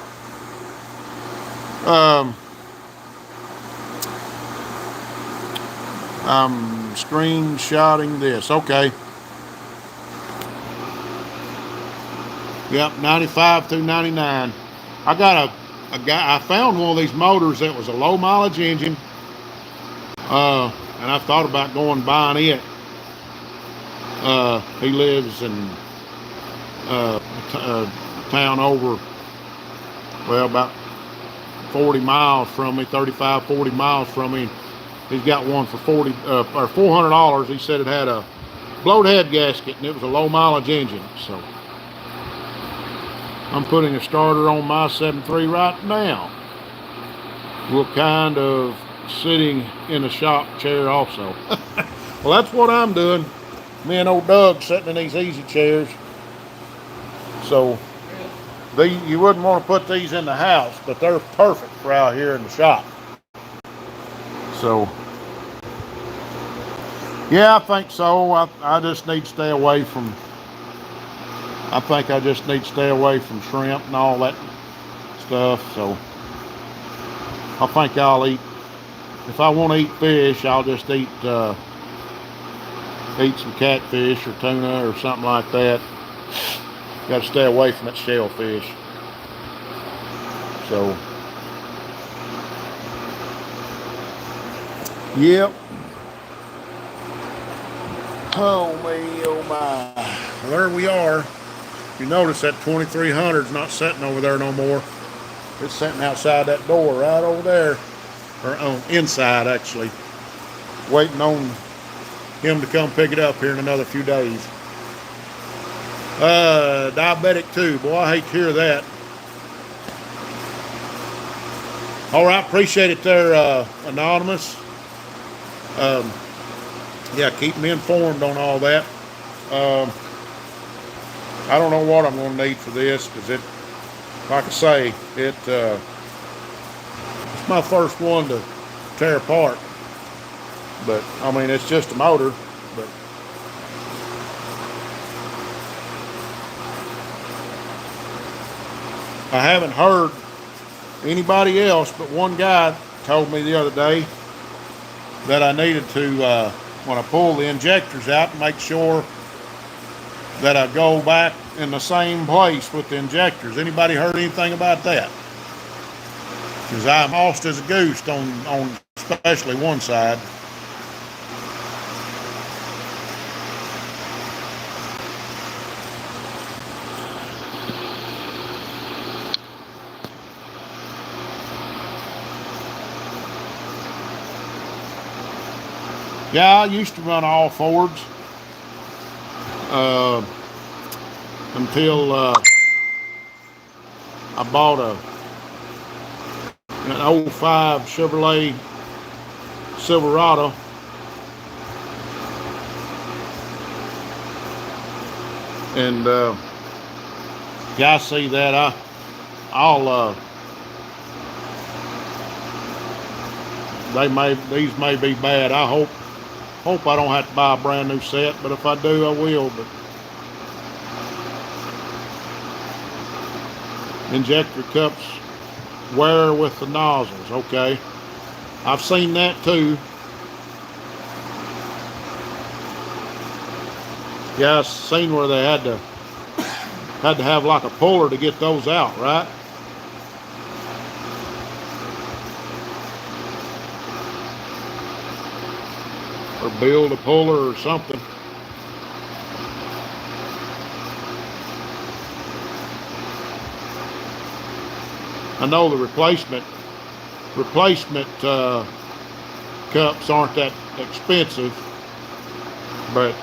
I'm screenshotting this. Okay. Yep, 95 through 99. I got I found one of these motors that was a low mileage engine. And I thought about going and buying it. He lives in a town over, well, about 40 miles from me, 35, 40 miles from me. He's got one for $40 or $400. He said it had a blowed head gasket and it was a low mileage engine. So I'm putting a starter on my 7.3 right now. We're kind of sitting in a shop chair also. Well, that's what I'm doing. Me and old Doug sitting in these easy chairs. So you wouldn't want to put these in the house, but they're perfect for out here in the shop. So yeah, I think so. I just need to stay away from, I think I just need to stay away from shrimp and all that stuff. So I think I'll eat, if I want to eat fish, I'll just eat some catfish or tuna or something like that. Got to stay away from that shellfish. So, yep. Oh me, oh my. Well, there we are. You notice that 2300's not sitting over there no more. It's sitting outside that door right over there. Or on inside, actually. Waiting on him to come pick it up here in another few days. Diabetic too. Boy, I hate to hear that. All right, appreciate it there, Anonymous. Yeah, keep me informed on all that. I don't know what I'm going to need for this because it, like I say, it's my first one to tear apart. But I mean, it's just a motor. But I haven't heard anybody else, but one guy told me the other day that I needed to, when I pull the injectors out, make sure that I go back in the same place with the injectors. Anybody heard anything about that? Because I'm lost as a goose on especially one side. Yeah, I used to run all Fords until I bought an 05 Chevrolet Silverado. And yeah, I see that. These may be bad. I hope I don't have to buy a brand new set, but if I do, I will. But injector cups wear with the nozzles. Okay, I've seen that too. Yeah, I've seen where they had to have like a puller to get those out, right? Or build a puller or something. I know the replacement cups aren't that expensive, but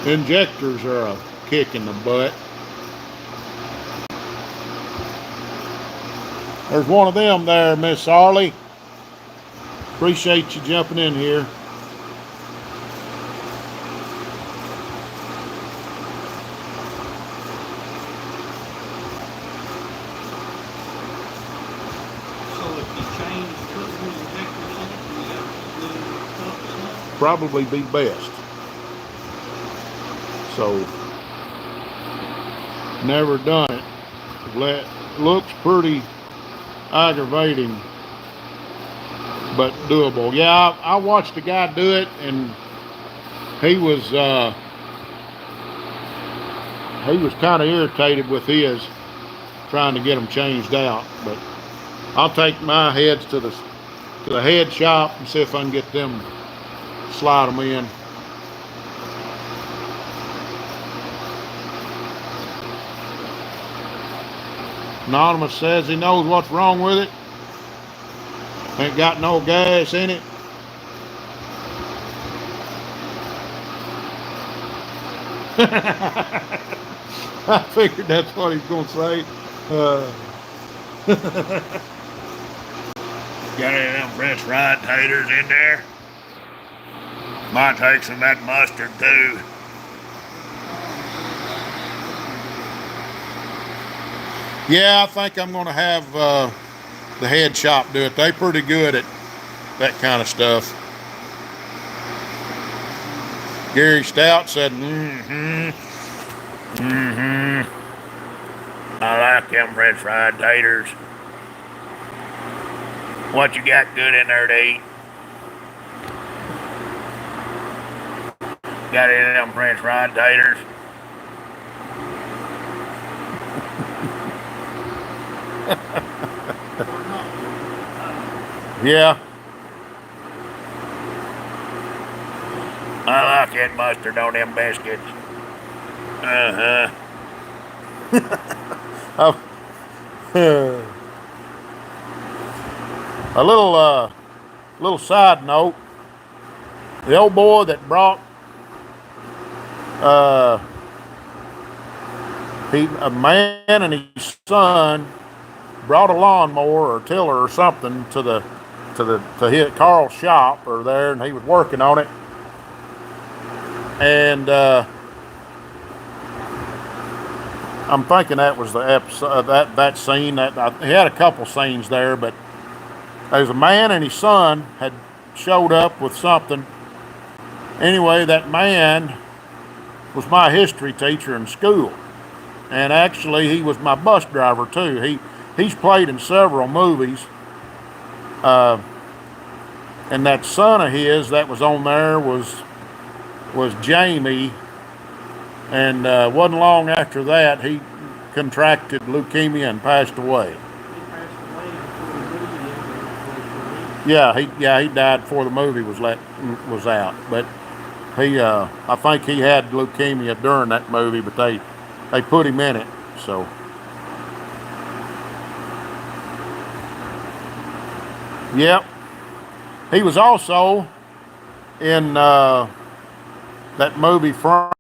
injectors are a kick in the butt. There's one of them there, Miss Arlie. Appreciate you jumping in here. probably be best. So, never done it. Looks pretty aggravating, but doable. Yeah, I watched a guy do it, and he was kind of irritated with his, trying to get them changed out. But I'll take my heads to the head shop and see if I can get them, slide them in. Anonymous says he knows what's wrong with it. Ain't got no gas in it. I figured that's what he's going to say. Got any of them French fried taters in there? Might take some of that mustard too. Yeah, I think I'm going to have the head shop do it. They're pretty good at that kind of stuff. Gary Stout said, I like them French fried taters. What you got good in there to eat? Got any of them French fried taters? yeah. I like that mustard on them biscuits. A little side note. The old boy that brought a man and his son brought a lawnmower or tiller or something to hit Carl's shop or there, and he was working on it. And I'm thinking that was the episode, that scene. He had a couple scenes there, but there was a man and his son had showed up with something. Anyway, that man was my history teacher in school, and actually he was my bus driver too. He's played in several movies, and that son of his that was on there was Jamie, and wasn't long after that he contracted leukemia and passed away. Yeah, he died before the movie was out. But I think he had leukemia during that movie, but they put him in it. So yep, he was also in that movie Frank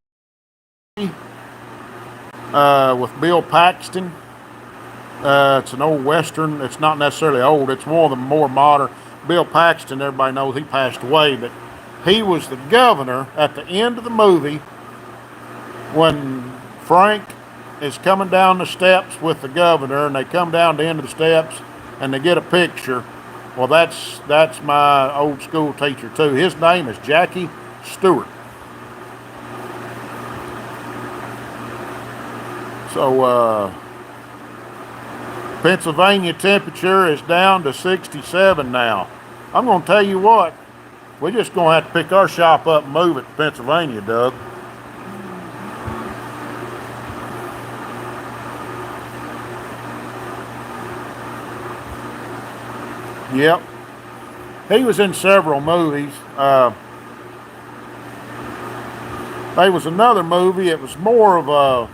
with Bill Paxton. It's an old Western. It's not necessarily old. It's one of the more modern. Bill Paxton, everybody knows he passed away, but he was the governor at the end of the movie when Frank is coming down the steps with the governor, and they come down the end of the steps and they get a picture. Well, that's my old school teacher too. His name is Jackie Stewart. So Pennsylvania temperature is down to 67 now. I'm going to tell you what, we're just going to have to pick our shop up and move it to Pennsylvania, Doug. Yep. He was in several movies. There was another movie, it was more of a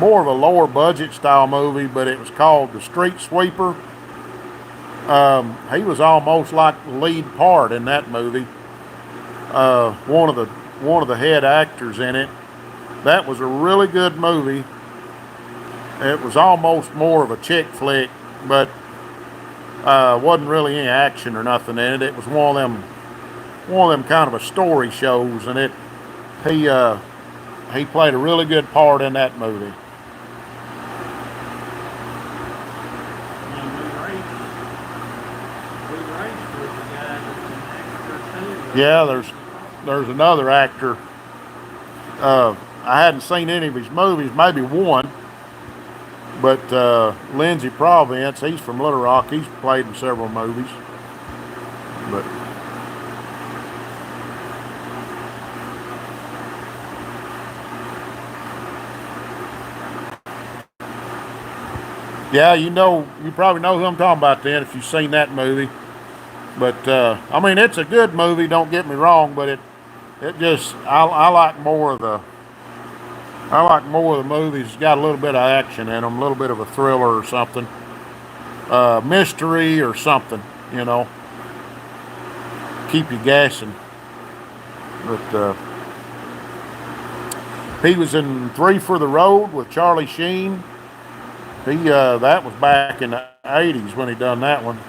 lower budget style movie, but it was called The Street Sweeper. He was almost like the lead part in that movie. One of the head actors in it. That was a really good movie. It was almost more of a chick flick, but wasn't really any action or nothing in it. It was one of them kind of a story shows, and he played a really good part in that movie. Yeah, there's another actor. I hadn't seen any of his movies, maybe one, but Lindsay Province, he's from Little Rock. He's played in several movies. But yeah, you probably know who I'm talking about then if you've seen that movie. But I mean, it's a good movie. Don't get me wrong, but it just I like more of the movies that's got a little bit of action in them, a little bit of a thriller or something, mystery or something. You know, keep you guessing. But he was in Three for the Road with Charlie Sheen. That was back in the '80s when he done that one.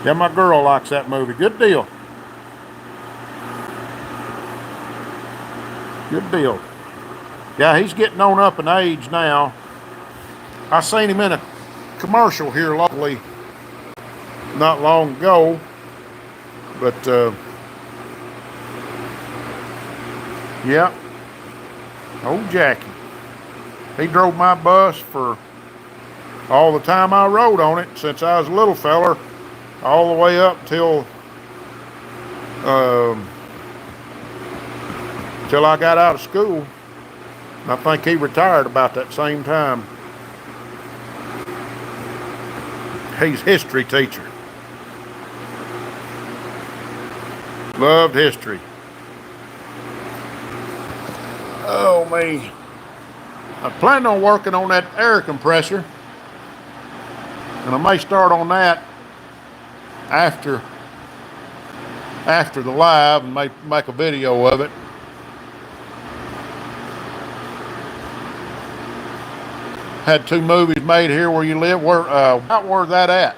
Yeah, my girl likes that movie. Good deal. Good deal. Yeah, he's getting on up in age now. I seen him in a commercial here locally not long ago, but yeah, old Jackie. He drove my bus for all the time I rode on it since I was a little feller, all the way up till I got out of school. And I think he retired about that same time. He's a history teacher. Loved history. Oh, me. I plan on working on that air compressor. And I may start on that after the live and make a video of it. Had 2 movies made here where you live. Where's that at?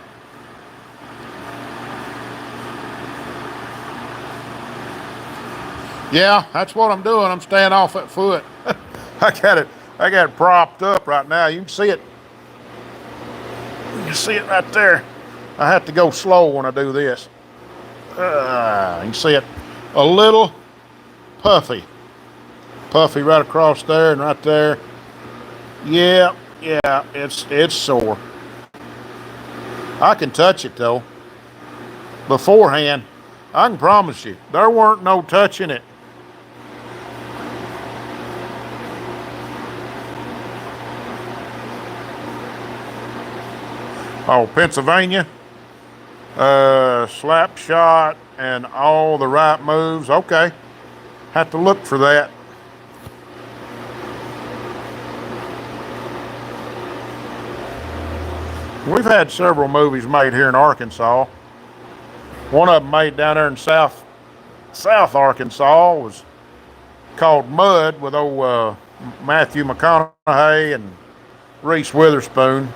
Yeah, that's what I'm doing. I'm staying off that foot. I got it propped up right now. You can see it. You can see it right there. I have to go slow when I do this. You can see it a little puffy. Puffy right across there and right there. Yeah, it's sore. I can touch it though. Beforehand, I can promise you, there weren't no touching it. Oh, Pennsylvania. Slap shot and all the right moves. Okay. Have to look for that. We've had several movies made here in Arkansas. One of them made down there in South Arkansas was called Mud with old Matthew McConaughey and Reese Witherspoon.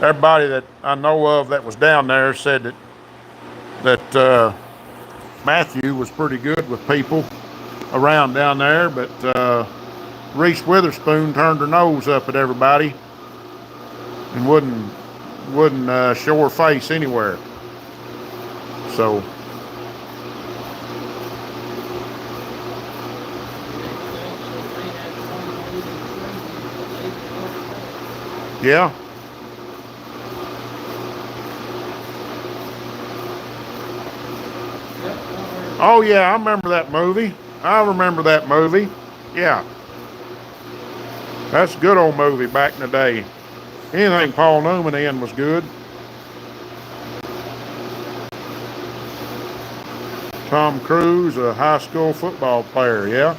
Everybody that I know of that was down there said that Matthew was pretty good with people around down there, but Reese Witherspoon turned her nose up at everybody and wouldn't show her face anywhere. So yeah. Oh yeah, I remember that movie. Yeah. That's a good old movie back in the day. Anything Paul Newman in was good. Tom Cruise, a high school football player, yeah.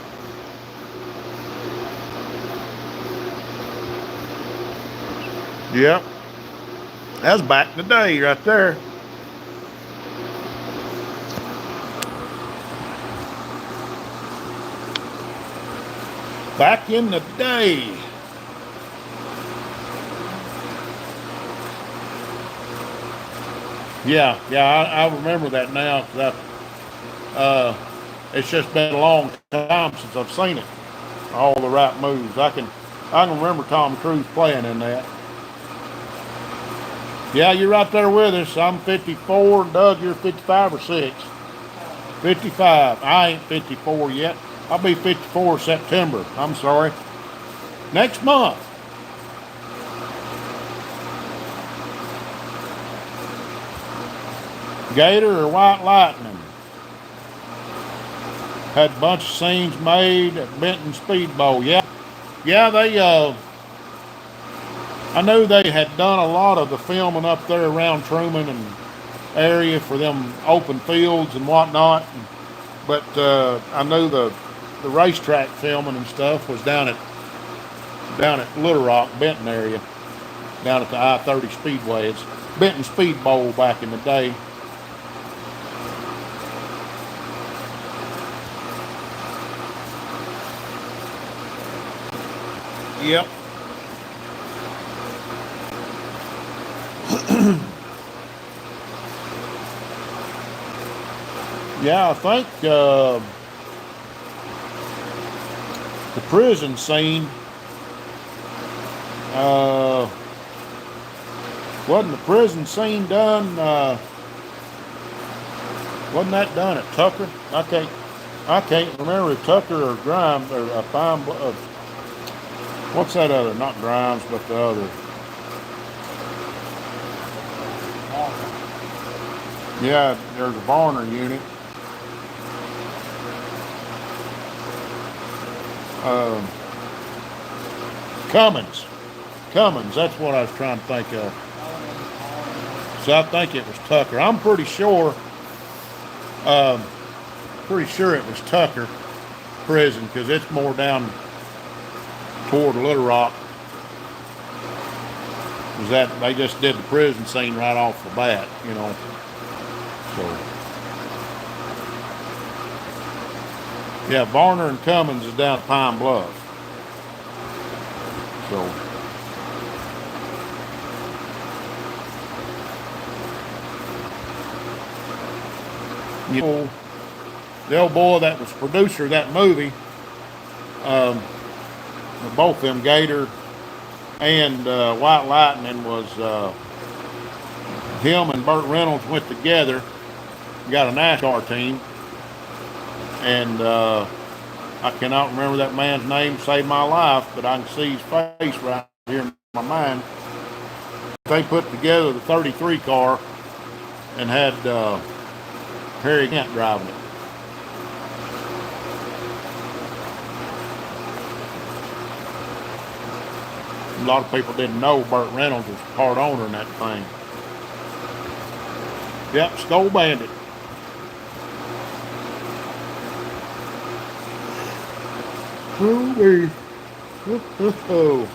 Yep. That's back in the day right there. Back in the day. Yeah, I remember that now. It's just been a long time since I've seen it. All the right moves. I can remember Tom Cruise playing in that. Yeah, you're right there with us. I'm 54. Doug, you're 55 or 6? 55. I ain't 54 yet. I'll be 54 September. I'm sorry. Next month. Gator or White Lightning? Had a bunch of scenes made at Benton Speedboat. Yeah. Yeah, I knew they had done a lot of the filming up there around Truman and area for them open fields and whatnot. But I knew the racetrack filming and stuff was down at Little Rock, Benton area, down at the I-30 Speedway. It's Benton Speed Bowl back in the day. Yep. Yeah, I think the prison scene wasn't the prison scene done. Wasn't that done at Tucker? I can't remember if Tucker or Grimes or Fine. What's that other? Not Grimes, but the other. Yeah, there's a Varner unit. Cummins. Cummins, that's what I was trying to think of. So I think it was Tucker. I'm pretty sure it was Tucker prison because it's more down toward Little Rock. Was that they just did the prison scene right off the bat, you know. So yeah, Varner and Cummins is down at Pine Bluff. So you know, the old boy that was producer of that movie, both them Gator and White Lightning was him and Burt Reynolds went together, got a NASCAR team, and I cannot remember that man's name, saved my life, but I can see his face right here in my mind. They put together the 33 car and had Harry Kent driving it. A lot of people didn't know Burt Reynolds was part owner in that thing. Yep, Skull Bandit. Ooh-wee. Oh.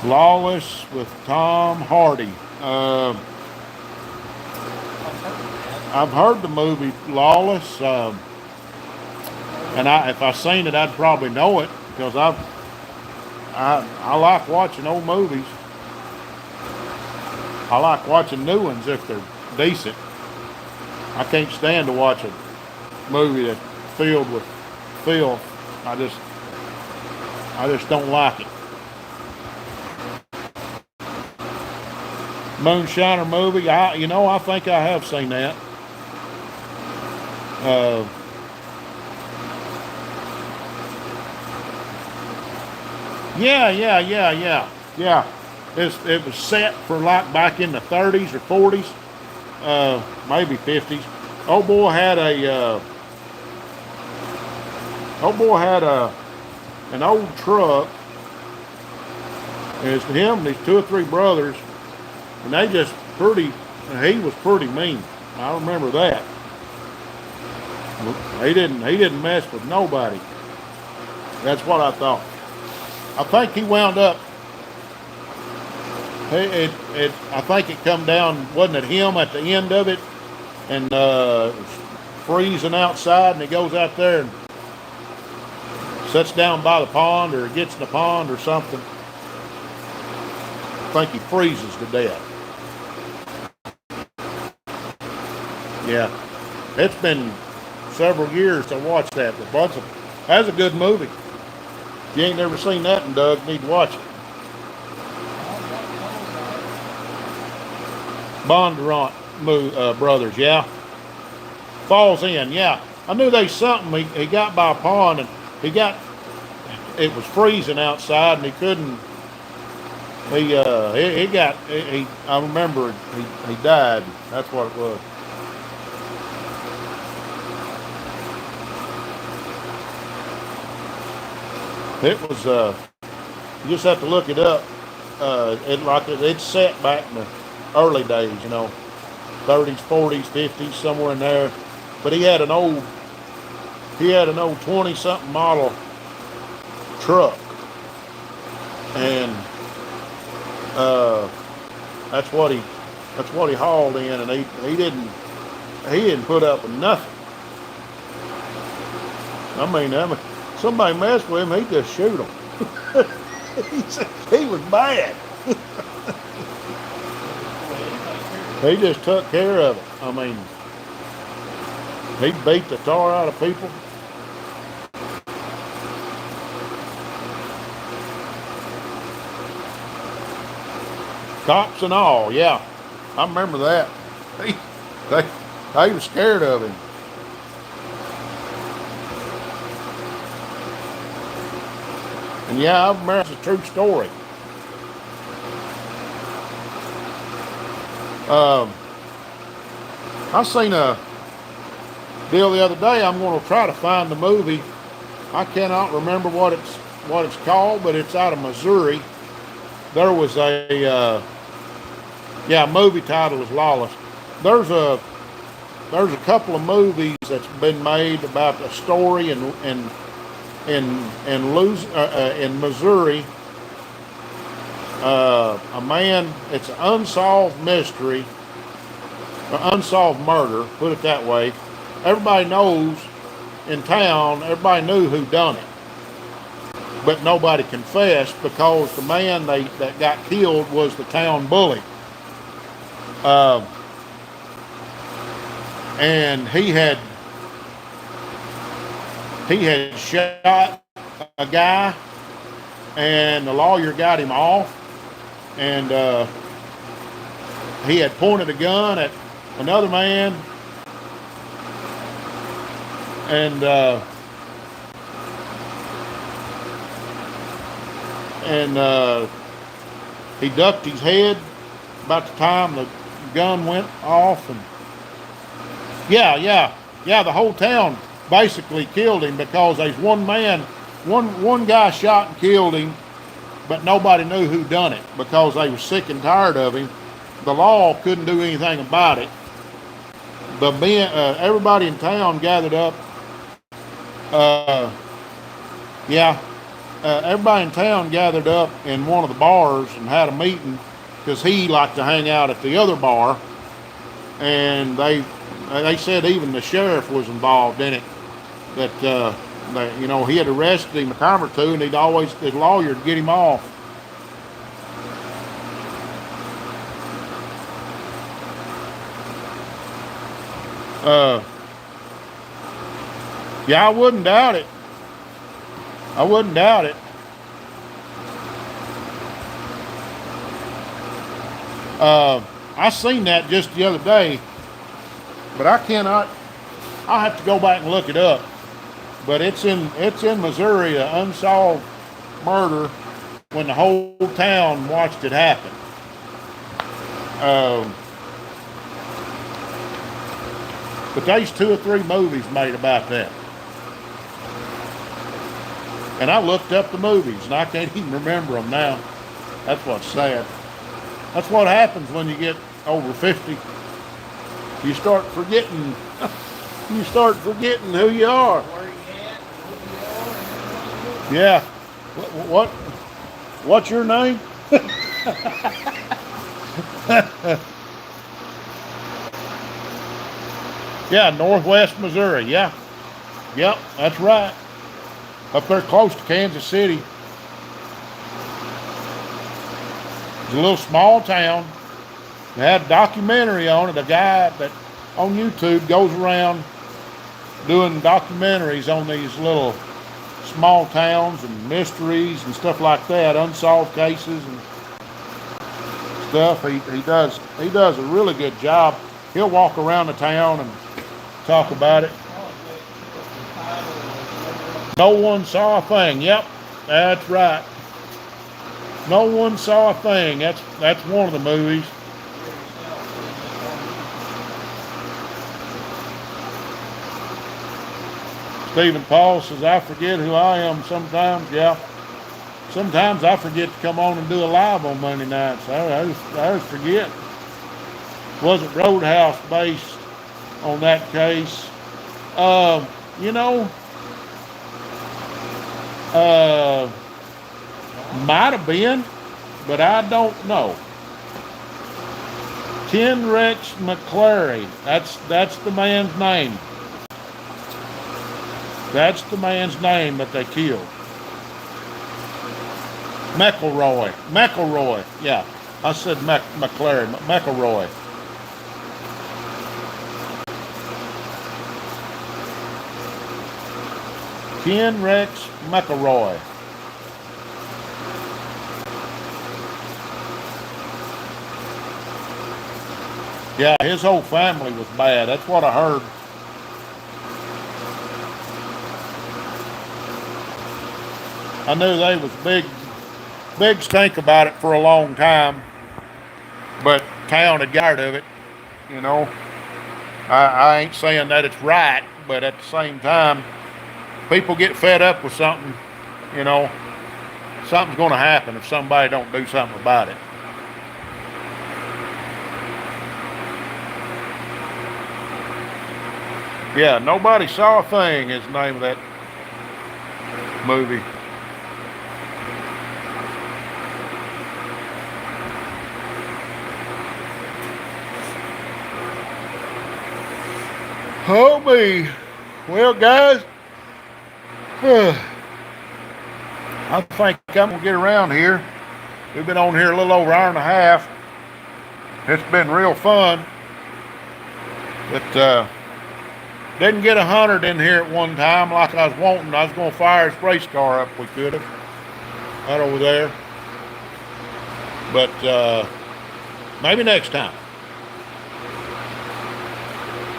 Lawless with Tom Hardy. I've heard the movie Lawless, and if I seen it, I'd probably know it because I like watching old movies. I like watching new ones if they're decent. I can't stand to watch a movie that's filled with filth. I just don't like it. Moonshiner movie. I think I have seen that. Yeah. It was set for like back in the 30s or 40s, maybe 50s. Old boy had an old truck. And it's him and his 2 or 3 brothers, and he was pretty mean. I remember that. He didn't mess with nobody. That's what I thought. I think he wound up. I think it come down, wasn't it him at the end of it, and it was freezing outside, and he goes out there and sits down by the pond, or gets in the pond or something. I think he freezes to death. Yeah, it's been several years to watch that. But that's a good movie. If you ain't never seen that one, Doug, need to watch it. Bondurant brothers, yeah. Falls in, yeah. I knew they something. He got by a pond and it was freezing outside and he couldn't. I remember he died. That's what it was. It was, you just have to look it up. It's set back in the early days, 30s, 40s, 50s, somewhere in there. But he had an old 20-something model truck. And that's what he hauled in, and he didn't put up with nothing. I mean, somebody messed with him, he'd just shoot him. He was bad. He just took care of it. I mean, he beat the tar out of people. Cops and all, yeah. I remember that. They were scared of him. And yeah, I remember it's a true story. I seen a deal the other day. I'm going to try to find the movie. I cannot remember what it's called, but it's out of Missouri. There was a movie title is Lawless. There's a couple of movies that's been made about a story in Missouri. A man, it's an unsolved mystery, an unsolved murder, put it that way. Everybody knows in town, everybody knew who done it. But nobody confessed because the man that got killed was the town bully. And he had shot a guy, and the lawyer got him off, and he had pointed a gun at another man, and he ducked his head about the time the gun went off, and the whole town basically killed him because there's one guy shot and killed him, but nobody knew who done it because they were sick and tired of him. The law couldn't do anything about it. But everybody in town gathered up. Everybody in town gathered up in one of the bars and had a meeting because he liked to hang out at the other bar. And they said even the sheriff was involved in it. That he had arrested him a time or two, and his lawyer would get him off. I wouldn't doubt it. I seen that just the other day, but I'll have to go back and look it up. But it's in Missouri, an unsolved murder when the whole town watched it happen. But there's 2 or 3 movies made about that. And I looked up the movies, and I can't even remember them now. That's what's sad. That's what happens when you get over 50. You start forgetting. You start forgetting who you are. Yeah. What's your name? Yeah, Northwest Missouri. Yeah. Yep, that's right. Up there close to Kansas City. It's a little small town. They had a documentary on it. A guy that on YouTube goes around doing documentaries on these little small towns and mysteries and stuff like that, unsolved cases and stuff. He does a really good job. He'll walk around the town and talk about it. No one saw a thing. Yep, that's right. No one saw a thing. That's one of the movies. Stephen Paul says, I forget who I am sometimes. Yeah. Sometimes I forget to come on and do a live on Monday nights. I just forget. Wasn't Roadhouse based on that case? You know, might have been, but I don't know. Ken Rex McClary. That's the man's name. That's the man's name that they killed. McElroy. Yeah, I said McClary. McElroy. Ken Rex McElroy. Yeah, his whole family was bad. That's what I heard. I knew they was big stink about it for a long time, but town had got rid of it, you know. I ain't saying that it's right, but at the same time, people get fed up with something, you know. Something's gonna happen if somebody don't do something about it. Yeah, Nobody Saw a Thing is the name of that movie. Oh me. Well, guys, I think I'm gonna get around here. We've been on here a little over an hour and a half. It's been real fun, but didn't get 100 in here at one time like I was wanting. I was gonna fire his race car up. We could have right over there, but maybe next time.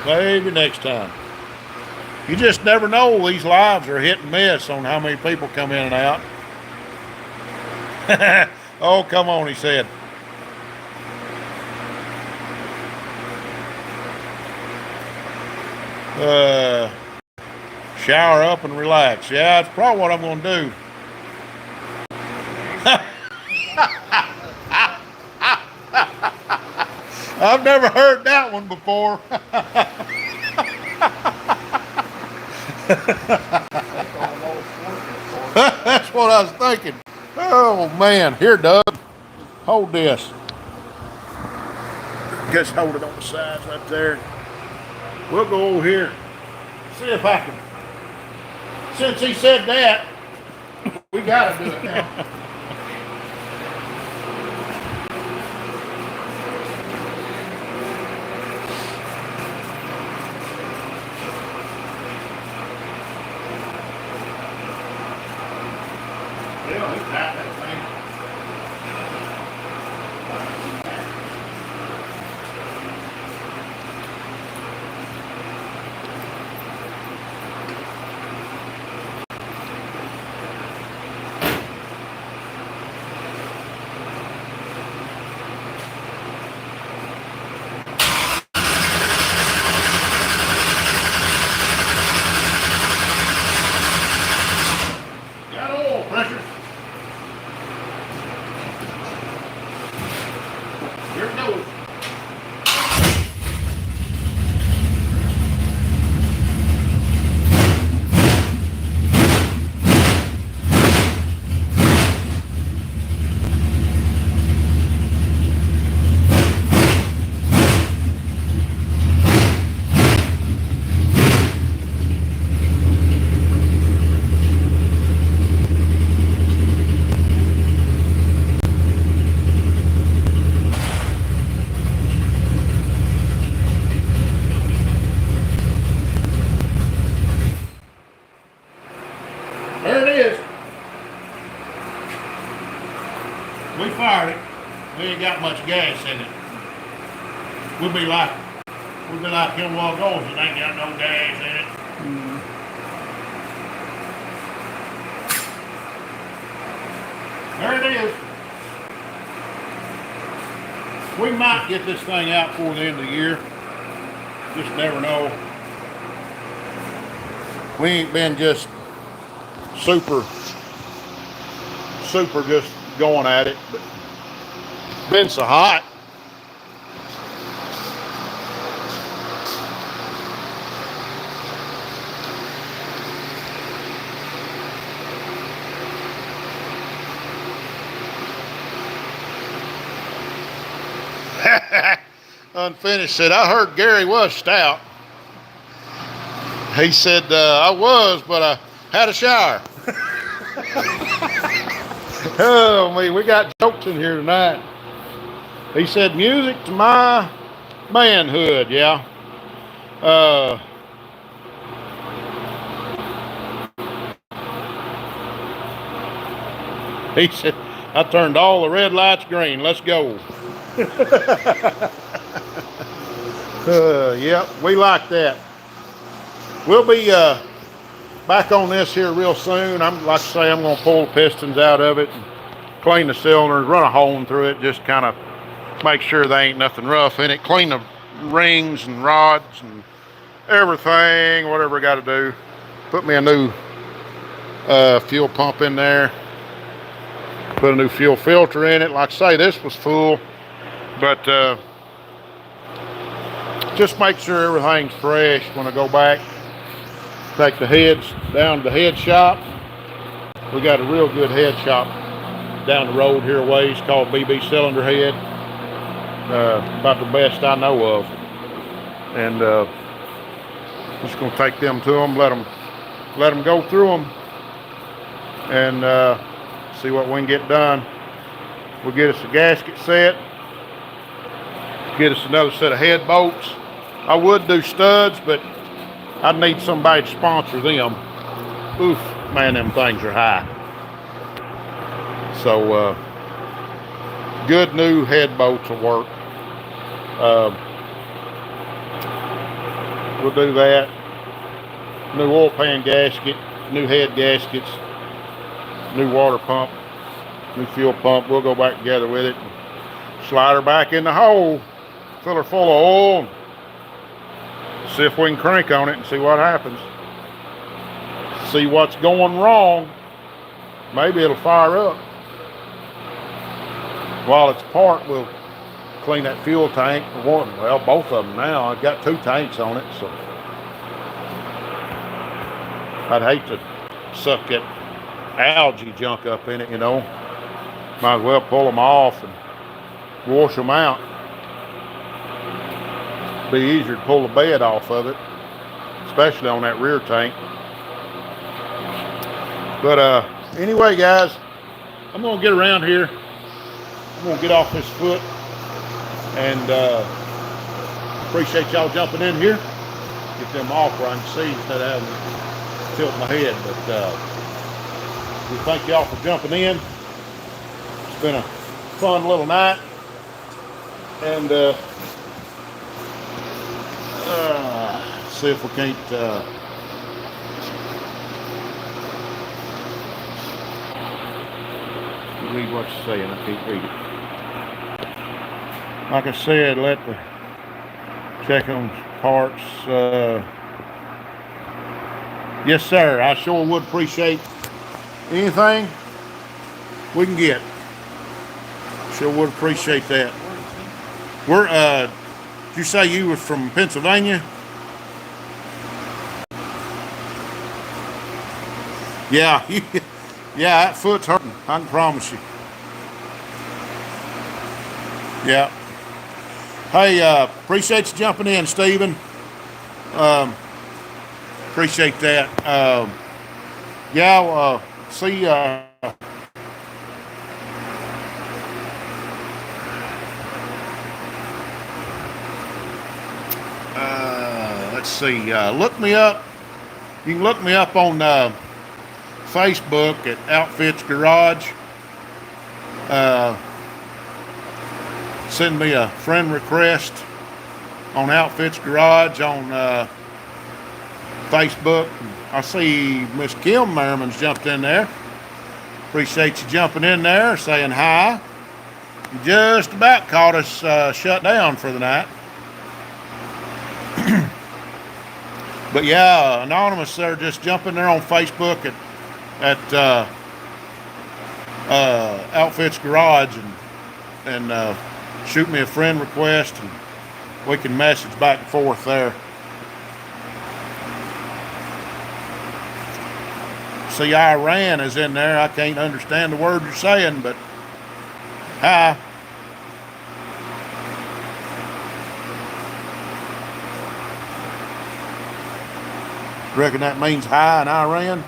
Maybe next time. You just never know. These lives are hit and miss on how many people come in and out. Oh, come on, he said. Shower up and relax. Yeah, that's probably what I'm going to do. I've never heard that one before. That's what I was thinking. Oh man, here, Doug, hold this. Just hold it on the sides up there. We'll go over here. See if I can. Since he said that, we gotta do it now. fired it, we ain't got much gas in it. We'll be like Hillwall Goals, it ain't got no gas in it. There it is. We might get this thing out before the end of the year. Just never know. We ain't been just super just going at it, but it's been so hot. Unfinished said, I heard Gary was stout. He said, I was, but I had a shower. Oh, man, we got jokes in here tonight. He said, music to my manhood, yeah. He said, I turned all the red lights green. Let's go. Yep, we like that. We'll be back on this here real soon. I'm like I say, I'm going to pull the pistons out of it and clean the cylinders, run a hole through it, just kind of make sure there ain't nothing rough in it. Clean the rings and rods and everything, whatever I got to do. Put me a new fuel pump in there. Put a new fuel filter in it. Like I say, this was full, but just make sure everything's fresh when I go back. Take the heads down to the head shop. We got a real good head shop down the road here a ways called BB Cylinder Head. About the best I know of. And just gonna take them to them, let them go through them, and see what we can get done. We'll get us a gasket set. Get us another set of head bolts. I would do studs, but I'd need somebody to sponsor them. Oof, man, them things are high. So, good new head bolts will work. We'll do that. New oil pan gasket, new head gaskets, new water pump, new fuel pump. We'll go back together with it. Slide her back in the hole. Fill her full of oil. See if we can crank on it and see what happens. See what's going wrong. Maybe it'll fire up. While it's apart, we'll clean that fuel tank. Well, both of them now. I've got 2 tanks on it, so I'd hate to suck that algae junk up in it, you know. Might as well pull them off and wash them out. Be easier to pull the bed off of it, especially on that rear tank. But anyway, guys, I'm gonna get around here. I'm gonna get off this foot, and appreciate y'all jumping in here. Get them off where I can see instead of having to tilt my head. But we thank y'all for jumping in. It's been a fun little night, and see if we can't read what you're saying. I can't read it. Like I said, let the check on parts. Yes, sir. I sure would appreciate anything we can get. Sure would appreciate that. We're did you say you were from Pennsylvania? Yeah, yeah, that foot's hurting. I can promise you. Yeah. Hey, appreciate you jumping in, Stephen. Appreciate that. Yeah, see. Let's see. Look me up. You can look me up on Facebook at Outfits Garage. send me a friend request on Outfits Garage on Facebook. I see Miss Kim Merriman's jumped in there. Appreciate you jumping in there, saying hi. You just about caught us shut down for the night. But yeah, Anonymous, they're just jumping there on Facebook at Outfits Garage and shoot me a friend request, and we can message back and forth there. See, Iran is in there. I can't understand the word you're saying, but hi. Reckon that means hi in Iran?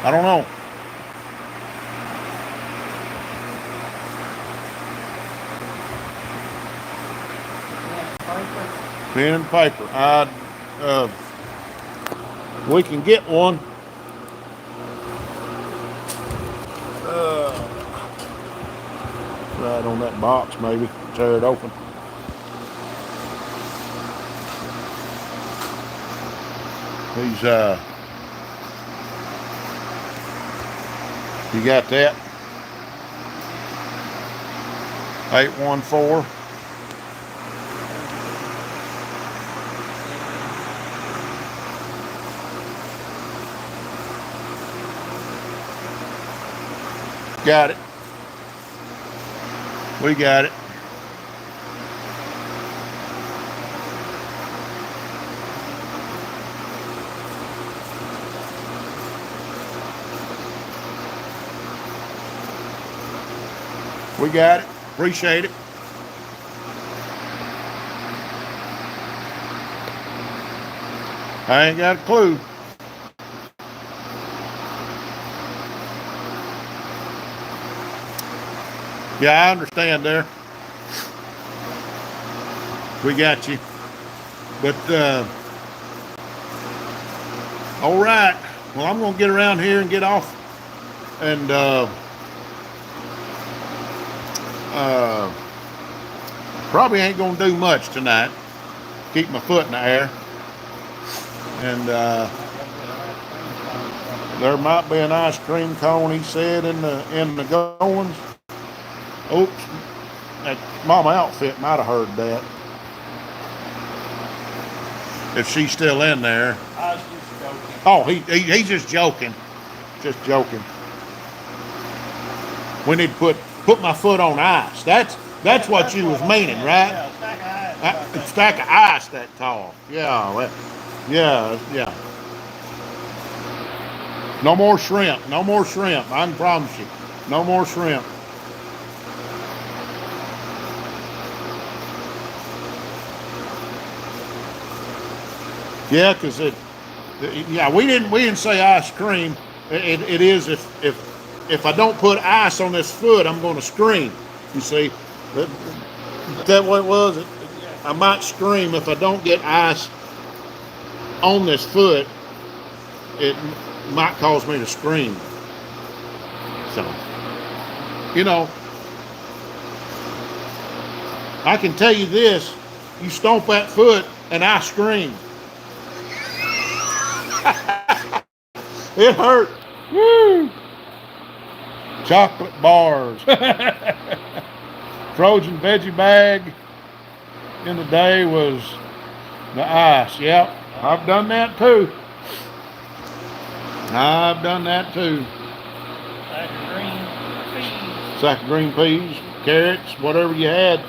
I don't know. Pen and paper. We can get one. Right on that box, maybe. Tear it open. These, you got that? 814. Got it. We got it. We got it. Appreciate it. I ain't got a clue. Yeah, I understand there. We got you. But, all right. Well, I'm going to get around here and get off. And, probably ain't going to do much tonight. Keep my foot in the air. And, there might be an ice cream cone, he said, in the goings. Oops, that Mama Outfit might have heard that. If she's still in there. I was just joking. Oh, he's just joking. Just joking. We need to put my foot on ice. That's what you was meaning, right? Yeah, A stack of ice that tall. Yeah, yeah. No more shrimp. No more shrimp. I can promise you. No more shrimp. Yeah, because we didn't say ice cream. It is if I don't put ice on this foot, I'm going to scream. You see, that what it was. I might scream if I don't get ice on this foot. It might cause me to scream. So, I can tell you this: you stomp that foot, and I scream. It hurt. Woo! Chocolate bars. Frozen veggie bag in the day was the ice. Yep, I've done that too. Sack of green peas, carrots, whatever you had.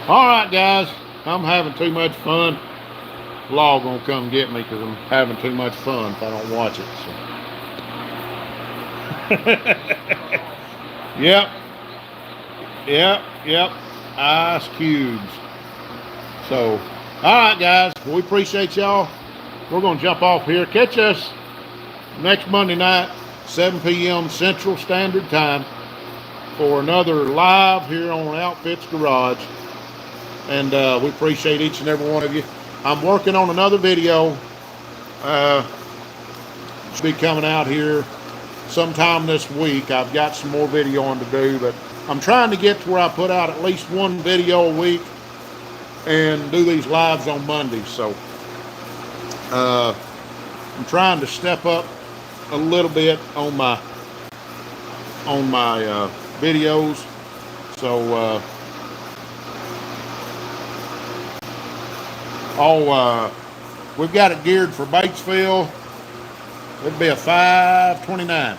All right, guys, I'm having too much fun. Law gonna come get me because I'm having too much fun if I don't watch it. So. Yep. Ice cubes. So, all right, guys. We appreciate y'all. We're gonna jump off here. Catch us next Monday night, 7 p.m. Central Standard Time, for another live here on Outfits Garage. And we appreciate each and every one of you. I'm working on another video. Should be coming out here sometime this week. I've got some more video on to do, but I'm trying to get to where I put out at least one video a week and do these lives on Mondays. So I'm trying to step up a little bit on my videos. So we've got it geared for Batesville. It'd be a 529.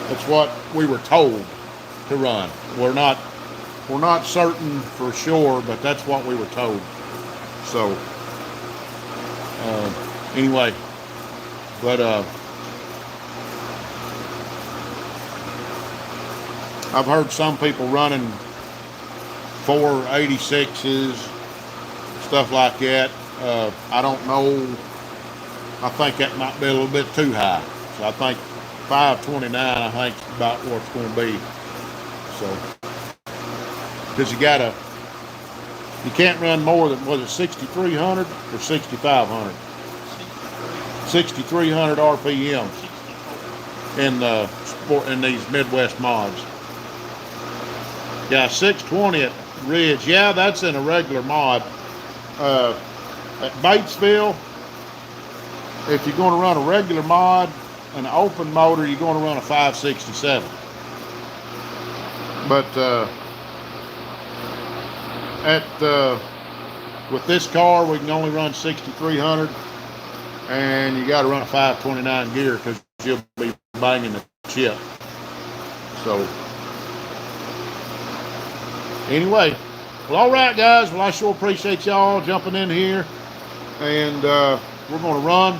That's what we were told to run. We're not certain for sure, but that's what we were told. So anyway, but I've heard some people running 486s, stuff like that. I don't know. I think that might be a little bit too high. So I think 529, I think, is about what it's going to be. So, because you can't run more than, was it 6,300 or 6,500? 6,300 RPM in these Midwest mods. Yeah, 620 at Ridge. Yeah, that's in a regular mod. At Batesville, if you're going to run a regular mod, an open motor, you're going to run a 567. But with this car, we can only run 6,300, and you got to run a 529 gear because you'll be banging the chip. So anyway, well, all right, guys. Well, I sure appreciate y'all jumping in here, and we're going to run,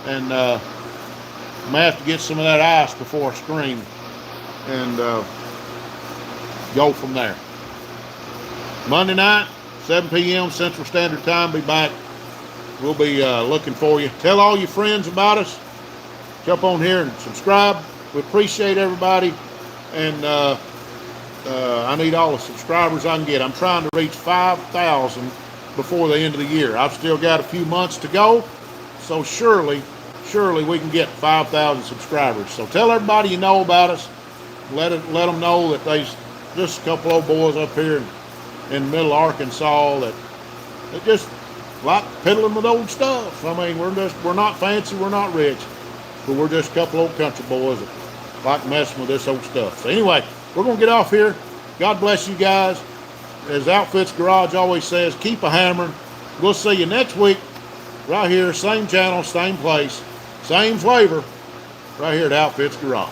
and I'm gonna have to get some of that ice before I scream, and go from there. Monday night, 7 p.m. Central Standard Time. Be back. We'll be looking for you. Tell all your friends about us. Jump on here and subscribe. We appreciate everybody, and I need all the subscribers I can get. I'm trying to reach 5,000 before the end of the year. I've still got a few months to go, so surely we can get 5,000 subscribers. So tell everybody you know about us. Let them know that there's just a couple old boys up here in middle Arkansas that just like piddling with old stuff. I mean, we're not fancy, we're not rich, but we're just a couple old country boys that like messing with this old stuff. So anyway, we're going to get off here. God bless you guys. As Outfits Garage always says, keep a hammering. We'll see you next week right here, same channel, same place, same flavor, right here at Outfits Garage.